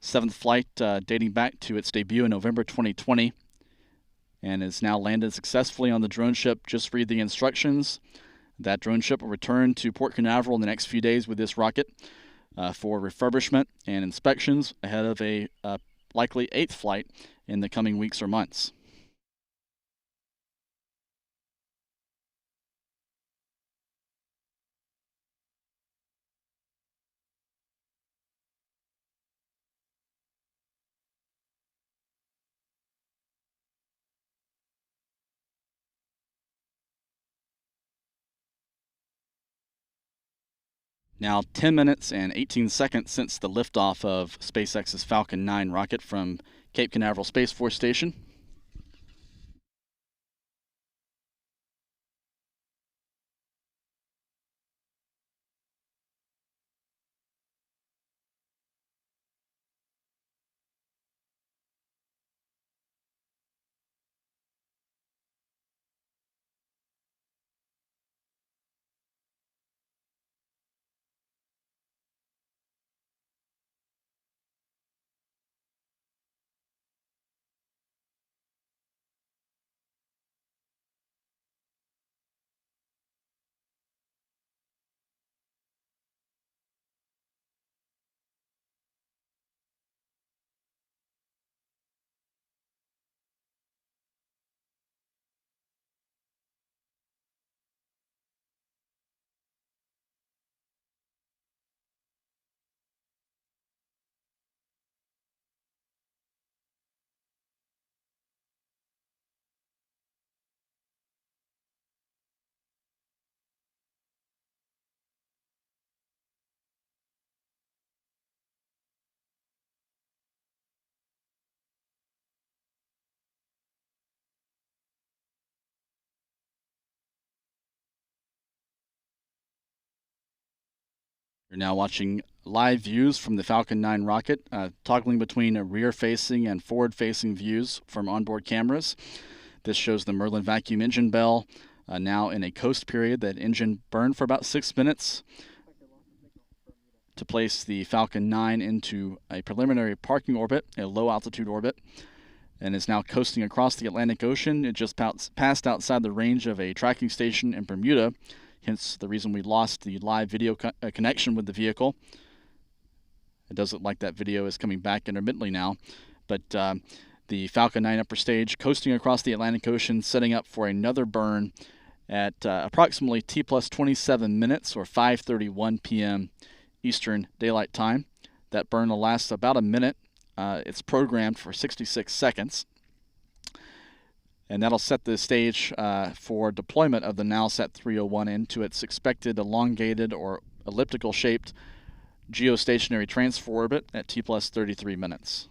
[SPEAKER 1] 7th flight dating back to its debut in November 2020, and is now landed successfully on the drone ship. Just read the instructions. That drone ship will return to Port Canaveral in the next few days with this rocket for refurbishment and inspections ahead of a likely 8th flight in the coming weeks or months. Now 10 minutes and 18 seconds since the liftoff of SpaceX's Falcon 9 rocket from Cape Canaveral Space Force Station. You're now watching live views from the Falcon 9 rocket, toggling between rear-facing and forward-facing views from onboard cameras. This shows the Merlin vacuum engine bell now in a coast period. That engine burned for about 6 minutes to place the Falcon 9 into a preliminary parking orbit, a low-altitude orbit, and is now coasting across the Atlantic Ocean. It just passed outside the range of a tracking station in Bermuda, hence the reason we lost the live video connection with the vehicle. It does look like that video is coming back intermittently now, but the Falcon 9 upper stage coasting across the Atlantic Ocean, setting up for another burn at approximately T plus 27 minutes or 5:31 p.m. Eastern Daylight Time. That burn will last about a minute. It's programmed for 66 seconds. And that'll set the stage for deployment of the Nilesat 301 into its expected elongated or elliptical-shaped geostationary transfer orbit at T plus 33 minutes.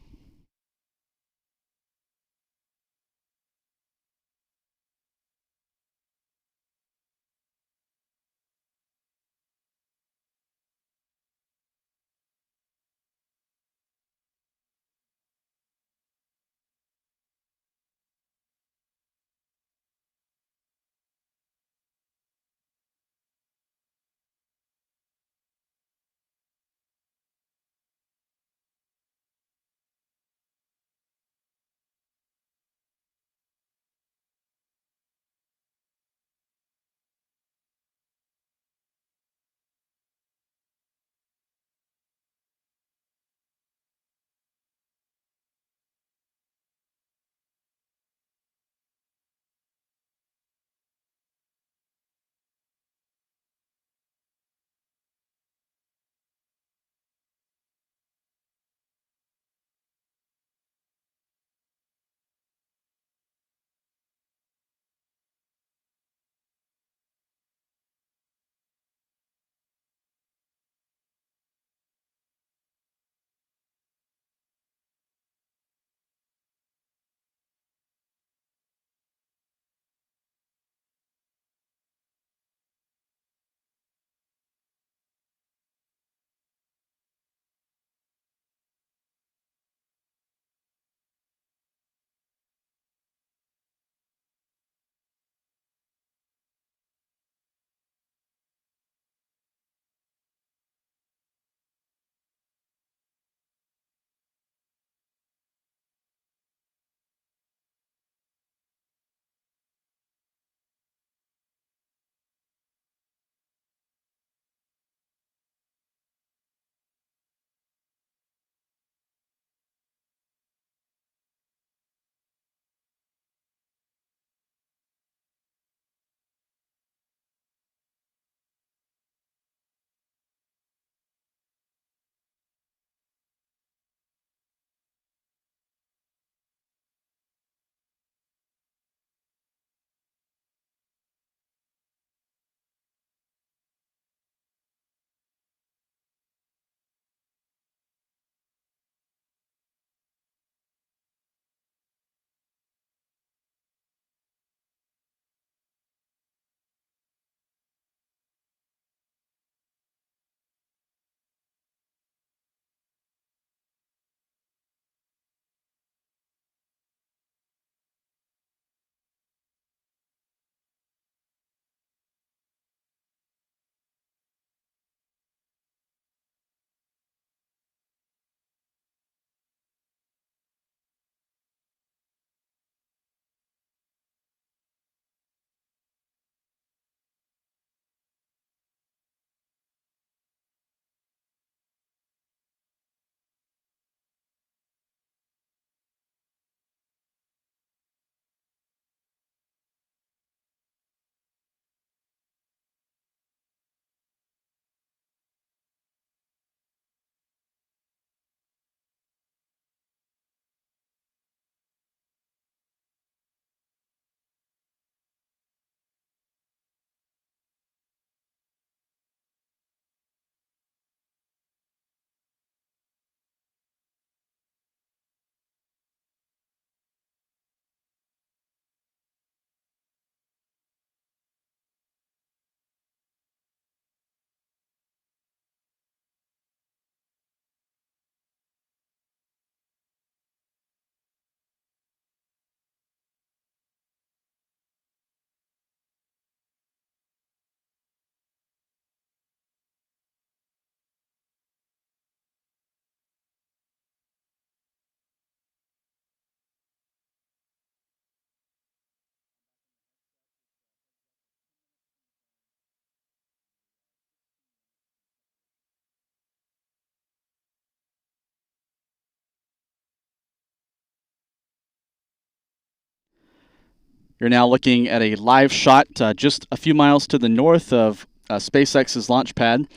[SPEAKER 1] You're now looking at a live shot just a few miles to the north of SpaceX's launch pad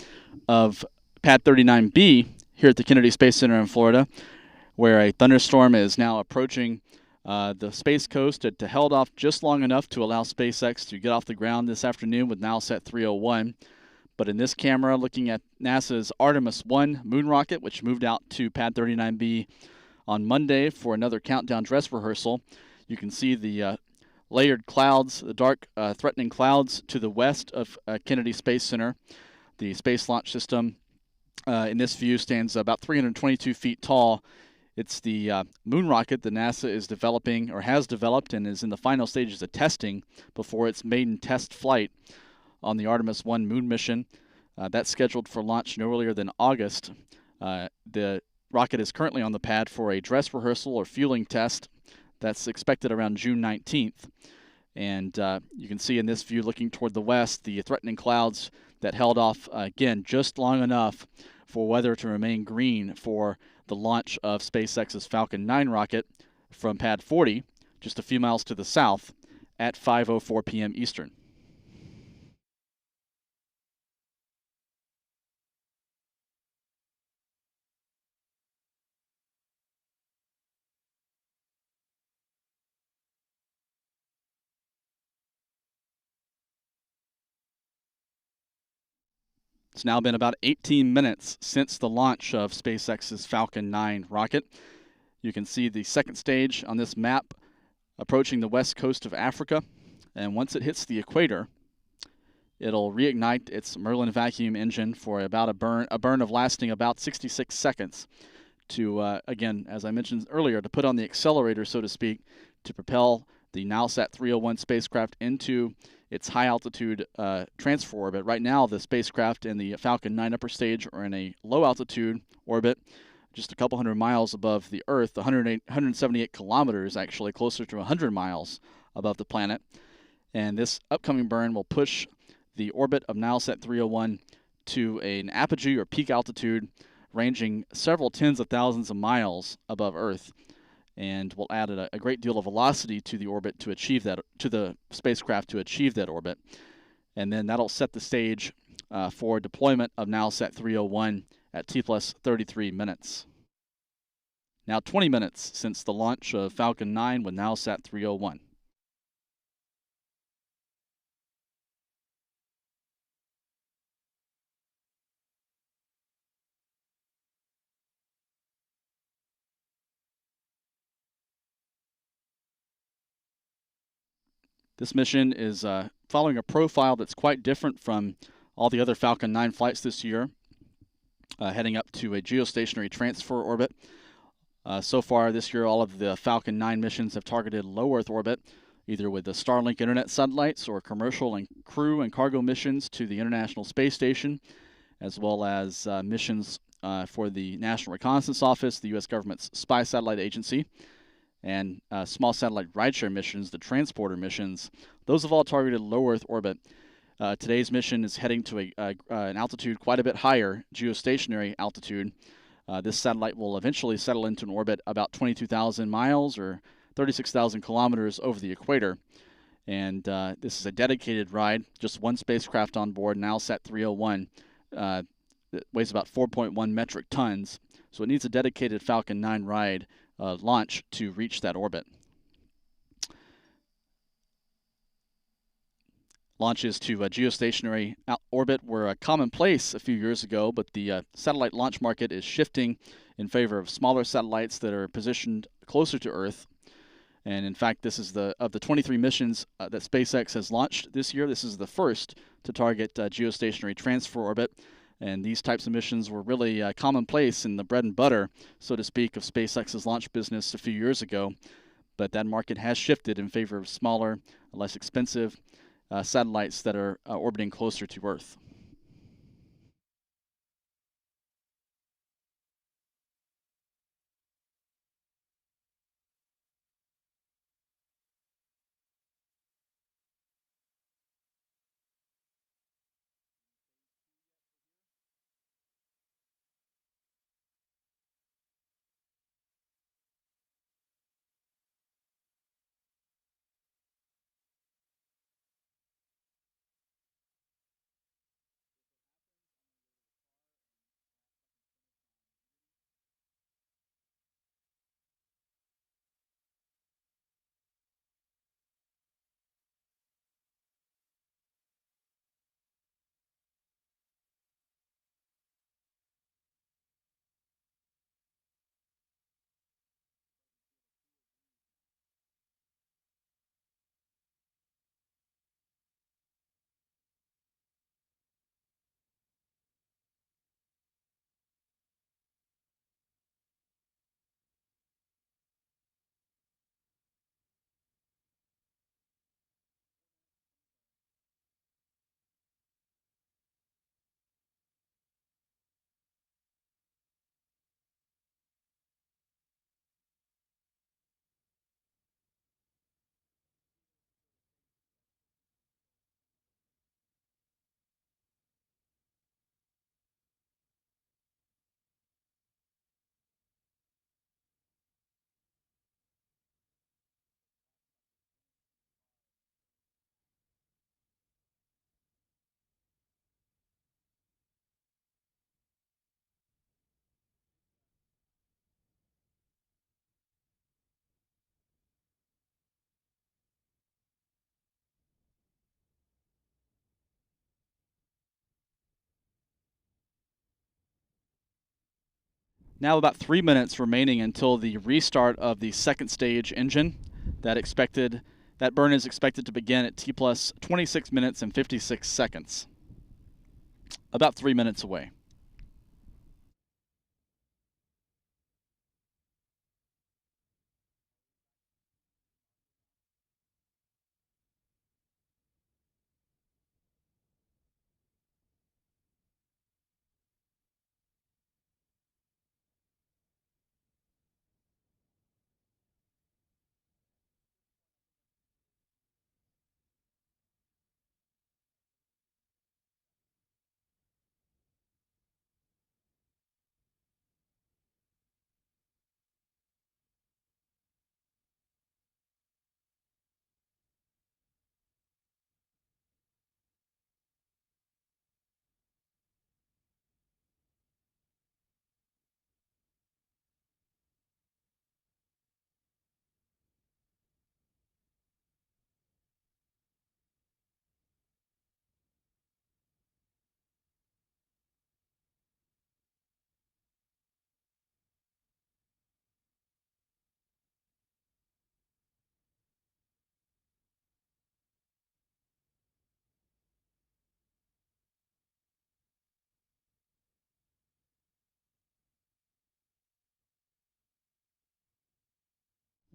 [SPEAKER 1] of Pad 39B here at the Kennedy Space Center in Florida, where a thunderstorm is now approaching the Space Coast. It held off just long enough to allow SpaceX to get off the ground this afternoon with Nilesat 301. But in this camera, looking at NASA's Artemis 1 moon rocket, which moved out to Pad 39B on Monday for another countdown dress rehearsal, you can see the layered clouds, the dark, threatening clouds to the west of Kennedy Space Center. The Space Launch System in this view stands about 322 feet tall. It's the moon rocket that NASA is developing, or has developed, and is in the final stages of testing before its maiden test flight on the Artemis 1 moon mission. That's scheduled for launch no earlier than August. The rocket is currently on the pad for a dress rehearsal or fueling test that's expected around June 19th. And you can see in this view, looking toward the west, the threatening clouds that held off, again, just long enough for weather to remain green for the launch of SpaceX's Falcon 9 rocket from Pad 40, just a few miles to the south, at 5:04 p.m. Eastern. It's now been about 18 minutes since the launch of SpaceX's Falcon 9 rocket. You can see the second stage on this map approaching the west coast of Africa, and once it hits the equator, it'll reignite its Merlin vacuum engine for about a burn of lasting about 66 seconds to, again, as I mentioned earlier, to put on the accelerator, so to speak, to propel the Nilesat 301 spacecraft into its high-altitude transfer orbit. Right now, the spacecraft and the Falcon 9 upper stage are in a low-altitude orbit, just a couple hundred miles above the Earth, 178 kilometers, actually, closer to 100 miles above the planet. And this upcoming burn will push the orbit of Nilesat 301 to an apogee or peak altitude ranging several tens of thousands of miles above Earth, and will add a great deal of velocity to the orbit to achieve that, to the spacecraft to achieve that orbit. And then that'll set the stage for deployment of Nilesat 301 at T plus 33 minutes. Now 20 minutes since the launch of Falcon 9 with Nilesat 301. This mission is following a profile that's quite different from all the other Falcon 9 flights this year, heading up to a geostationary transfer orbit. So far this year, all of the Falcon 9 missions have targeted low Earth orbit, either with the Starlink internet satellites or commercial and crew and cargo missions to the International Space Station, as well as missions for the National Reconnaissance Office, the U.S. government's spy satellite agency, and small satellite rideshare missions, the transporter missions. Those have all targeted low Earth orbit. Today's mission is heading to an altitude quite a bit higher, geostationary altitude. This satellite will eventually settle into an orbit about 22,000 miles or 36,000 kilometers over the equator. And this is a dedicated ride, just one spacecraft on board, Nilesat 301. That weighs about 4.1 metric tons. So it needs a dedicated Falcon 9 ride launch to reach that orbit. Launches to a geostationary orbit were a commonplace a few years ago, but the satellite launch market is shifting in favor of smaller satellites that are positioned closer to Earth. And in fact, this is of the 23 missions that SpaceX has launched this year, this is the first to target geostationary transfer orbit. And these types of missions were really commonplace in the bread and butter, so to speak, of SpaceX's launch business a few years ago. But that market has shifted in favor of smaller, less expensive satellites that are orbiting closer to Earth. Now about 3 minutes remaining until the restart of the second stage engine. That burn is expected to begin at T plus 26 minutes and 56 seconds. About 3 minutes away.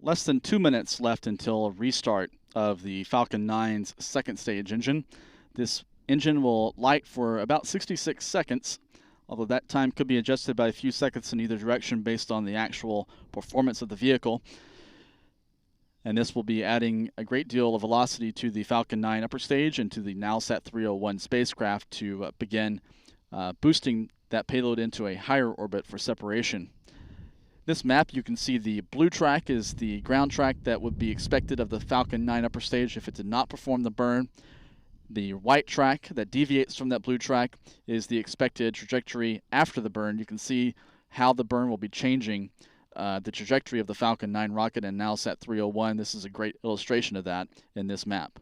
[SPEAKER 1] Less than 2 minutes left until a restart of the Falcon 9's second stage engine. This engine will light for about 66 seconds, although that time could be adjusted by a few seconds in either direction based on the actual performance of the vehicle. And this will be adding a great deal of velocity to the Falcon 9 upper stage and to the Nilesat 301 spacecraft to begin boosting that payload into a higher orbit for separation. This map, you can see the blue track is the ground track that would be expected of the Falcon 9 upper stage if it did not perform the burn. The white track that deviates from that blue track is the expected trajectory after the burn. You can see how the burn will be changing the trajectory of the Falcon 9 rocket and Nilesat 301. This is a great illustration of that in this map.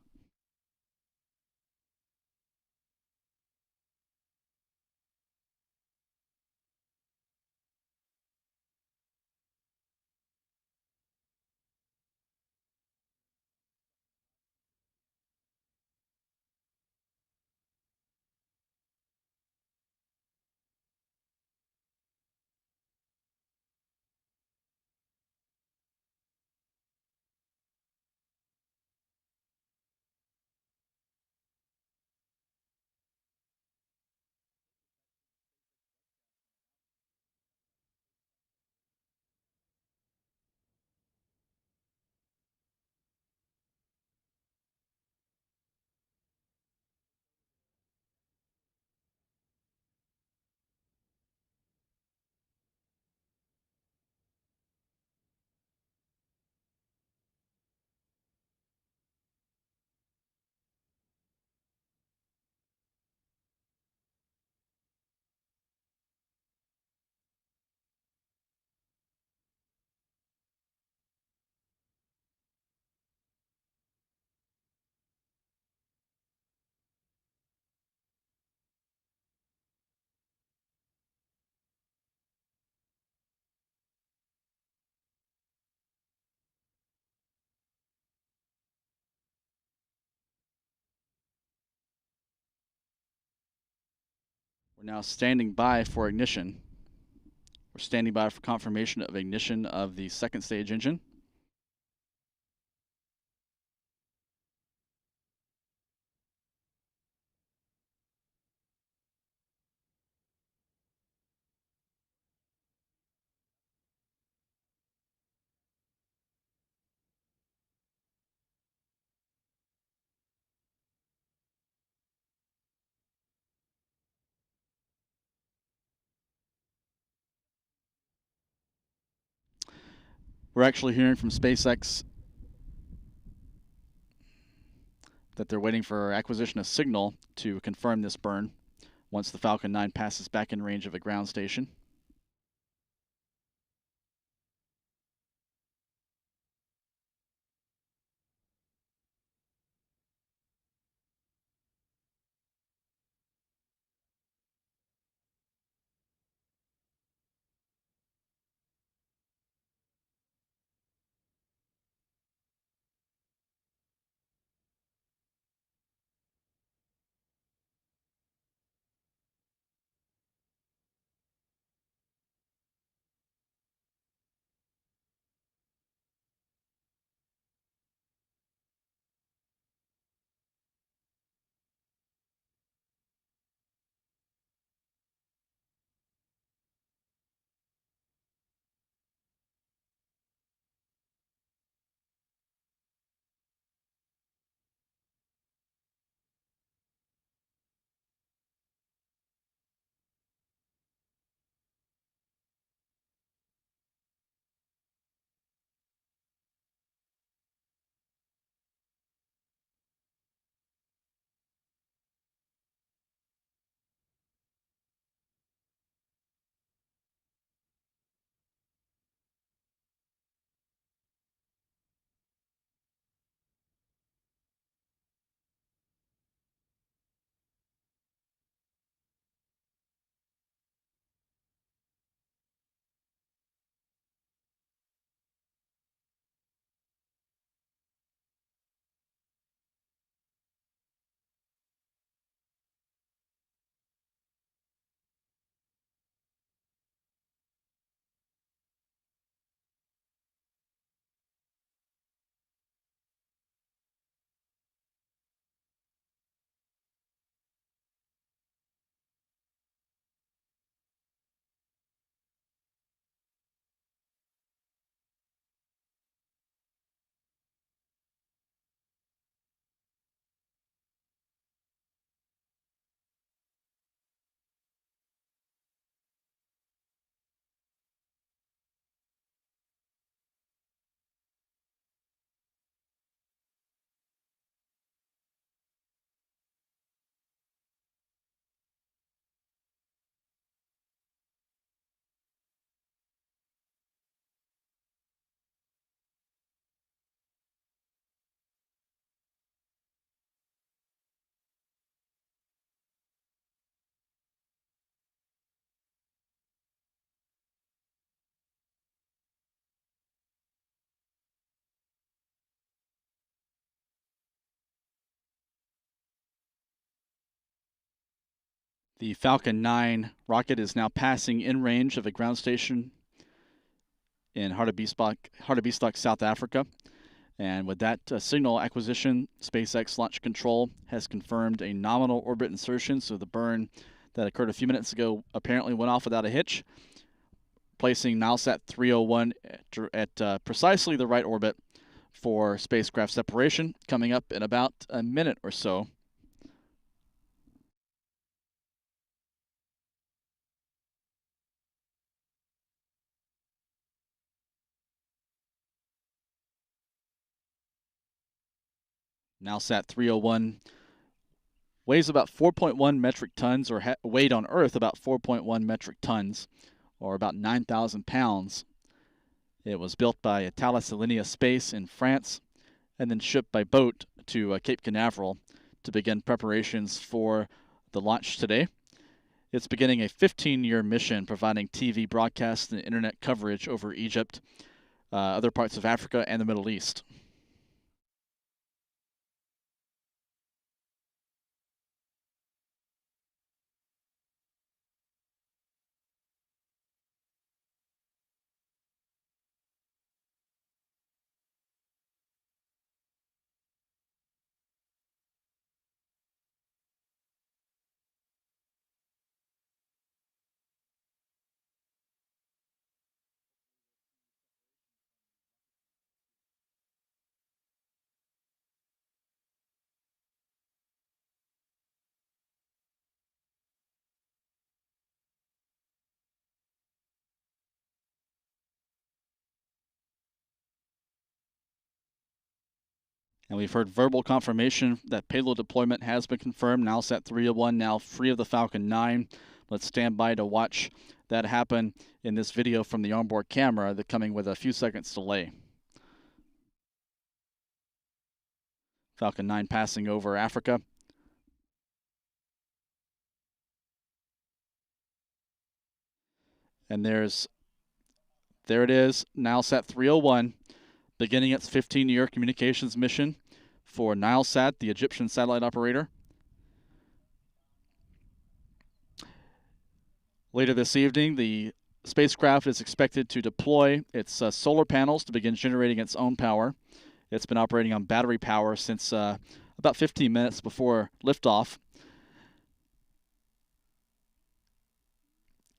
[SPEAKER 1] We're now standing by for ignition. We're standing by for confirmation of ignition of the second stage engine. We're actually hearing from SpaceX that they're waiting for acquisition of signal to confirm this burn once the Falcon 9 passes back in range of a ground station. The Falcon 9 rocket is now passing in range of a ground station in Hartebeespoort, South Africa. And with that signal acquisition, SpaceX Launch Control has confirmed a nominal orbit insertion. So the burn that occurred a few minutes ago apparently went off without a hitch, placing Nilesat 301 at precisely the right orbit for spacecraft separation, coming up in about a minute or so. Nilesat 301 weighs about 4.1 metric tons, or weighed on Earth about 4.1 metric tons, or about 9,000 pounds. It was built by Thales Alenia Space in France, and then shipped by boat to Cape Canaveral to begin preparations for the launch today. It's beginning a 15-year mission providing TV broadcasts and internet coverage over Egypt, other parts of Africa, and the Middle East. And we've heard verbal confirmation that payload deployment has been confirmed. Nilesat 301 now free of the Falcon 9. Let's stand by to watch that happen in this video from the onboard camera, that coming with a few seconds delay. Falcon 9 passing over Africa. And there it is, Nilesat 301, beginning its 15-year communications mission for Nilesat, the Egyptian satellite operator. Later this evening, the spacecraft is expected to deploy its solar panels to begin generating its own power. It's been operating on battery power since about 15 minutes before liftoff.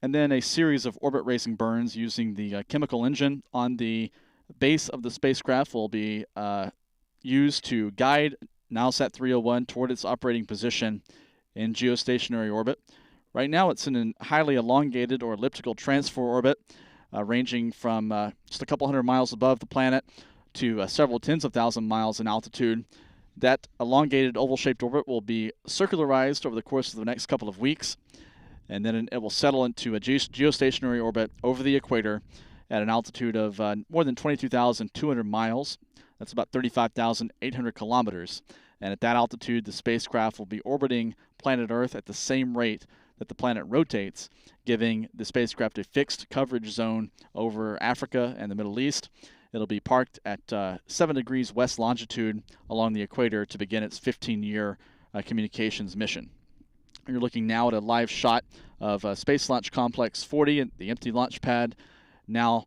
[SPEAKER 1] And then a series of orbit-raising burns using the chemical engine on the base of the spacecraft will be used to guide Nilesat 301 toward its operating position in geostationary orbit. Right now it's in a highly elongated or elliptical transfer orbit, ranging from just a couple hundred miles above the planet to several tens of thousands of miles in altitude. That elongated oval-shaped orbit will be circularized over the course of the next couple of weeks, and then it will settle into a geostationary orbit over the equator at an altitude of more than 22,200 miles. That's about 35,800 kilometers. And at that altitude, the spacecraft will be orbiting planet Earth at the same rate that the planet rotates, giving the spacecraft a fixed coverage zone over Africa and the Middle East. It'll be parked at 7 degrees west longitude along the equator to begin its 15-year communications mission. You're looking now at a live shot of Space Launch Complex 40, the empty launch pad, now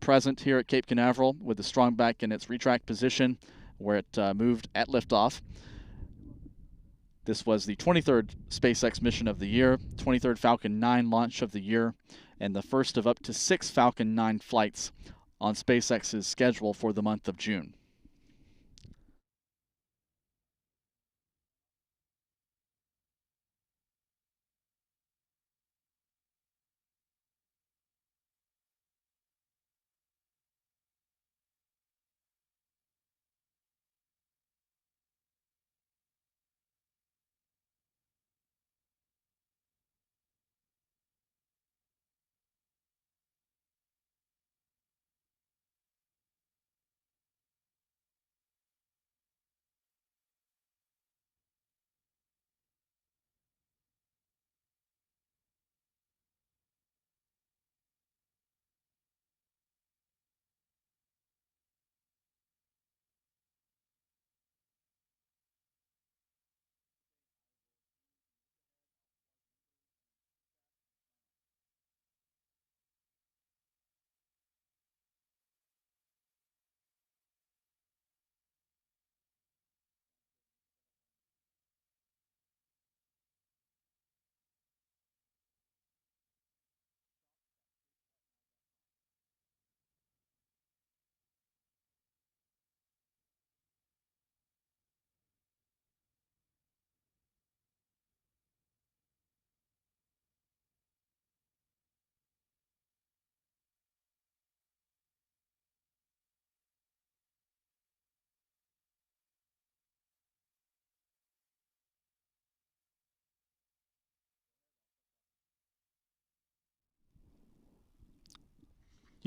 [SPEAKER 1] present here at Cape Canaveral with the strong back in its retract position where it moved at liftoff. This was the 23rd SpaceX mission of the year, 23rd Falcon 9 launch of the year, and the first of up to 6 Falcon 9 flights on SpaceX's schedule for the month of June.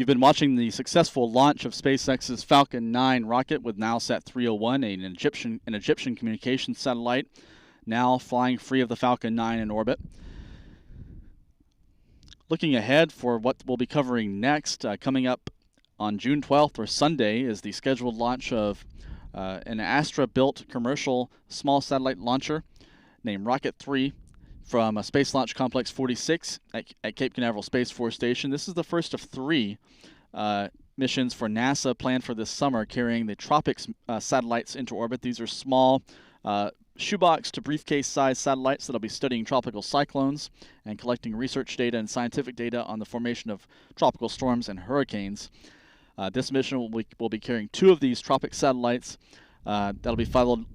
[SPEAKER 1] You've been watching the successful launch of SpaceX's Falcon 9 rocket with Nilesat 301, an Egyptian communications satellite, now flying free of the Falcon 9 in orbit. Looking ahead for what we'll be covering next, coming up on June 12th or Sunday is the scheduled launch of an Astra-built commercial small satellite launcher named Rocket 3 from Space Launch Complex 46 at Cape Canaveral Space Force Station. This is the first of 3 missions for NASA planned for this summer, carrying the Tropics satellites into orbit. These are small shoebox to briefcase-sized satellites that will be studying tropical cyclones and collecting research data and scientific data on the formation of tropical storms and hurricanes. This mission will be carrying 2 of these tropic satellites. That'll be followed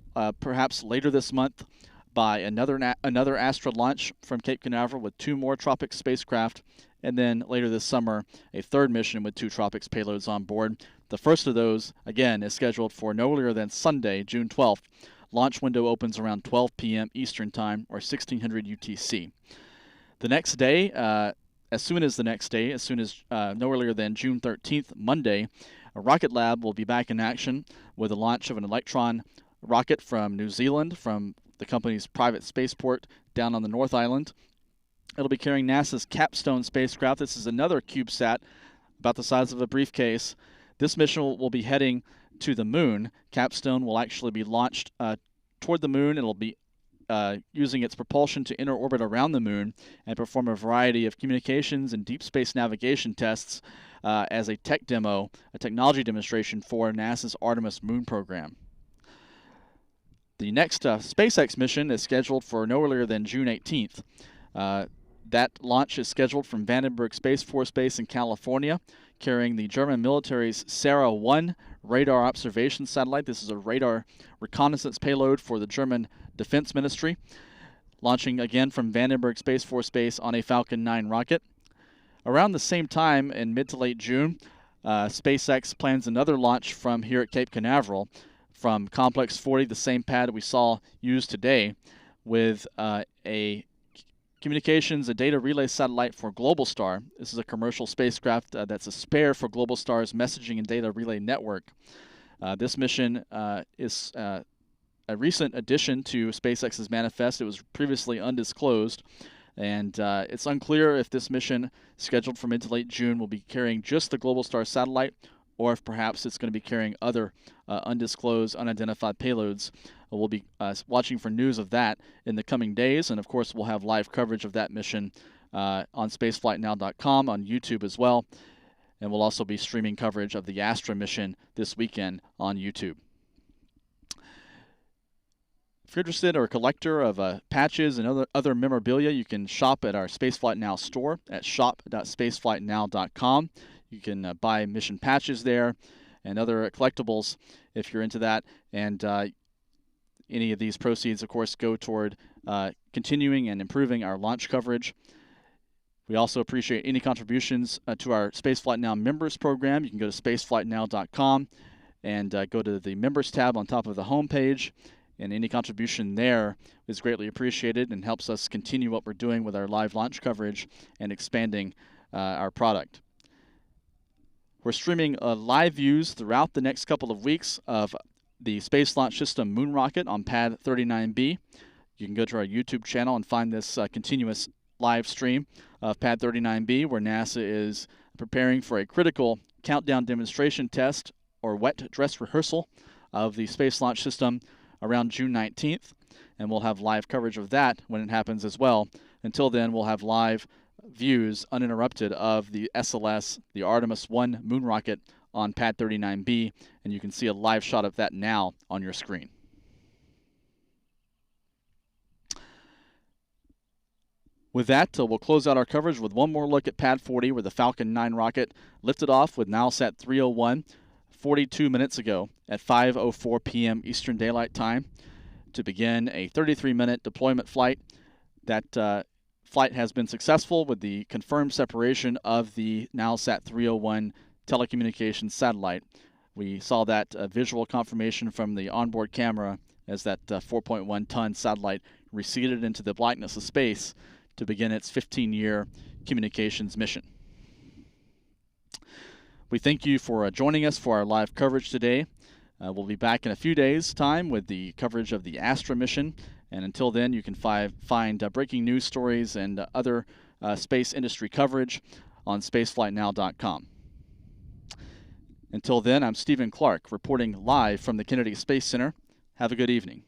[SPEAKER 1] perhaps later this month by another Astra launch from Cape Canaveral with 2 more Tropics spacecraft, and then later this summer, a 3rd mission with 2 Tropics payloads on board. The first of those, again, is scheduled for no earlier than Sunday, June 12th. Launch window opens around 12 p.m. Eastern Time, or 1600 UTC. The next day, as soon as no earlier than June 13th, Monday, a Rocket Lab will be back in action with the launch of an Electron rocket from New Zealand, from the company's private spaceport down on the North Island. It'll be carrying NASA's Capstone spacecraft. This is another CubeSat about the size of a briefcase. This mission will be heading to the moon. Capstone will actually be launched toward the moon. It'll be using its propulsion to enter orbit around the moon and perform a variety of communications and deep space navigation tests as a technology demonstration for NASA's Artemis moon program. The next SpaceX mission is scheduled for no earlier than June 18th. That launch is scheduled from Vandenberg Space Force Base in California, carrying the German military's Sarah-1 radar observation satellite. This is a radar reconnaissance payload for the German Defense Ministry, launching again from Vandenberg Space Force Base on a Falcon 9 rocket. Around the same time, in mid to late June, SpaceX plans another launch from here at Cape Canaveral, from Complex 40, the same pad we saw used today, with a communications and data relay satellite for Globalstar. This is a commercial spacecraft that's a spare for Globalstar's messaging and data relay network. This mission is a recent addition to SpaceX's manifest. It was previously undisclosed, and it's unclear if this mission, scheduled for mid to late June, will be carrying just the Globalstar satellite, or if perhaps it's going to be carrying other undisclosed, unidentified payloads. We'll be watching for news of that in the coming days, and of course we'll have live coverage of that mission on spaceflightnow.com, on YouTube as well, and we'll also be streaming coverage of the Astra mission this weekend on YouTube. If you're interested or a collector of patches and other memorabilia, you can shop at our Spaceflight Now store at shop.spaceflightnow.com. You can buy mission patches there and other collectibles if you're into that. And any of these proceeds, of course, go toward continuing and improving our launch coverage. We also appreciate any contributions to our Spaceflight Now members program. You can go to spaceflightnow.com and go to the members tab on top of the home page. And any contribution there is greatly appreciated and helps us continue what we're doing with our live launch coverage and expanding our product. We're streaming live views throughout the next couple of weeks of the Space Launch System moon rocket on pad 39B. You can go to our YouTube channel and find this continuous live stream of pad 39B, where NASA is preparing for a critical countdown demonstration test, or wet dress rehearsal, of the Space Launch System around June 19th, and we'll have live coverage of that when it happens as well. Until then, we'll have live views uninterrupted of the SLS, the Artemis 1 moon rocket on pad 39B, and you can see a live shot of that now on your screen. With that, we'll close out our coverage with one more look at pad 40, where the Falcon 9 rocket lifted off with Nilesat 301 42 minutes ago at 5:04 p.m. Eastern Daylight Time to begin a 33-minute deployment flight. That flight has been successful with the confirmed separation of the Nilesat 301 telecommunications satellite. We saw that visual confirmation from the onboard camera as that 4.1-ton satellite receded into the blackness of space to begin its 15-year communications mission. We thank you for joining us for our live coverage today. We'll be back in a few days' time with the coverage of the Astra mission. And until then, you can find breaking news stories and other space industry coverage on spaceflightnow.com. Until then, I'm Stephen Clark, reporting live from the Kennedy Space Center. Have a good evening.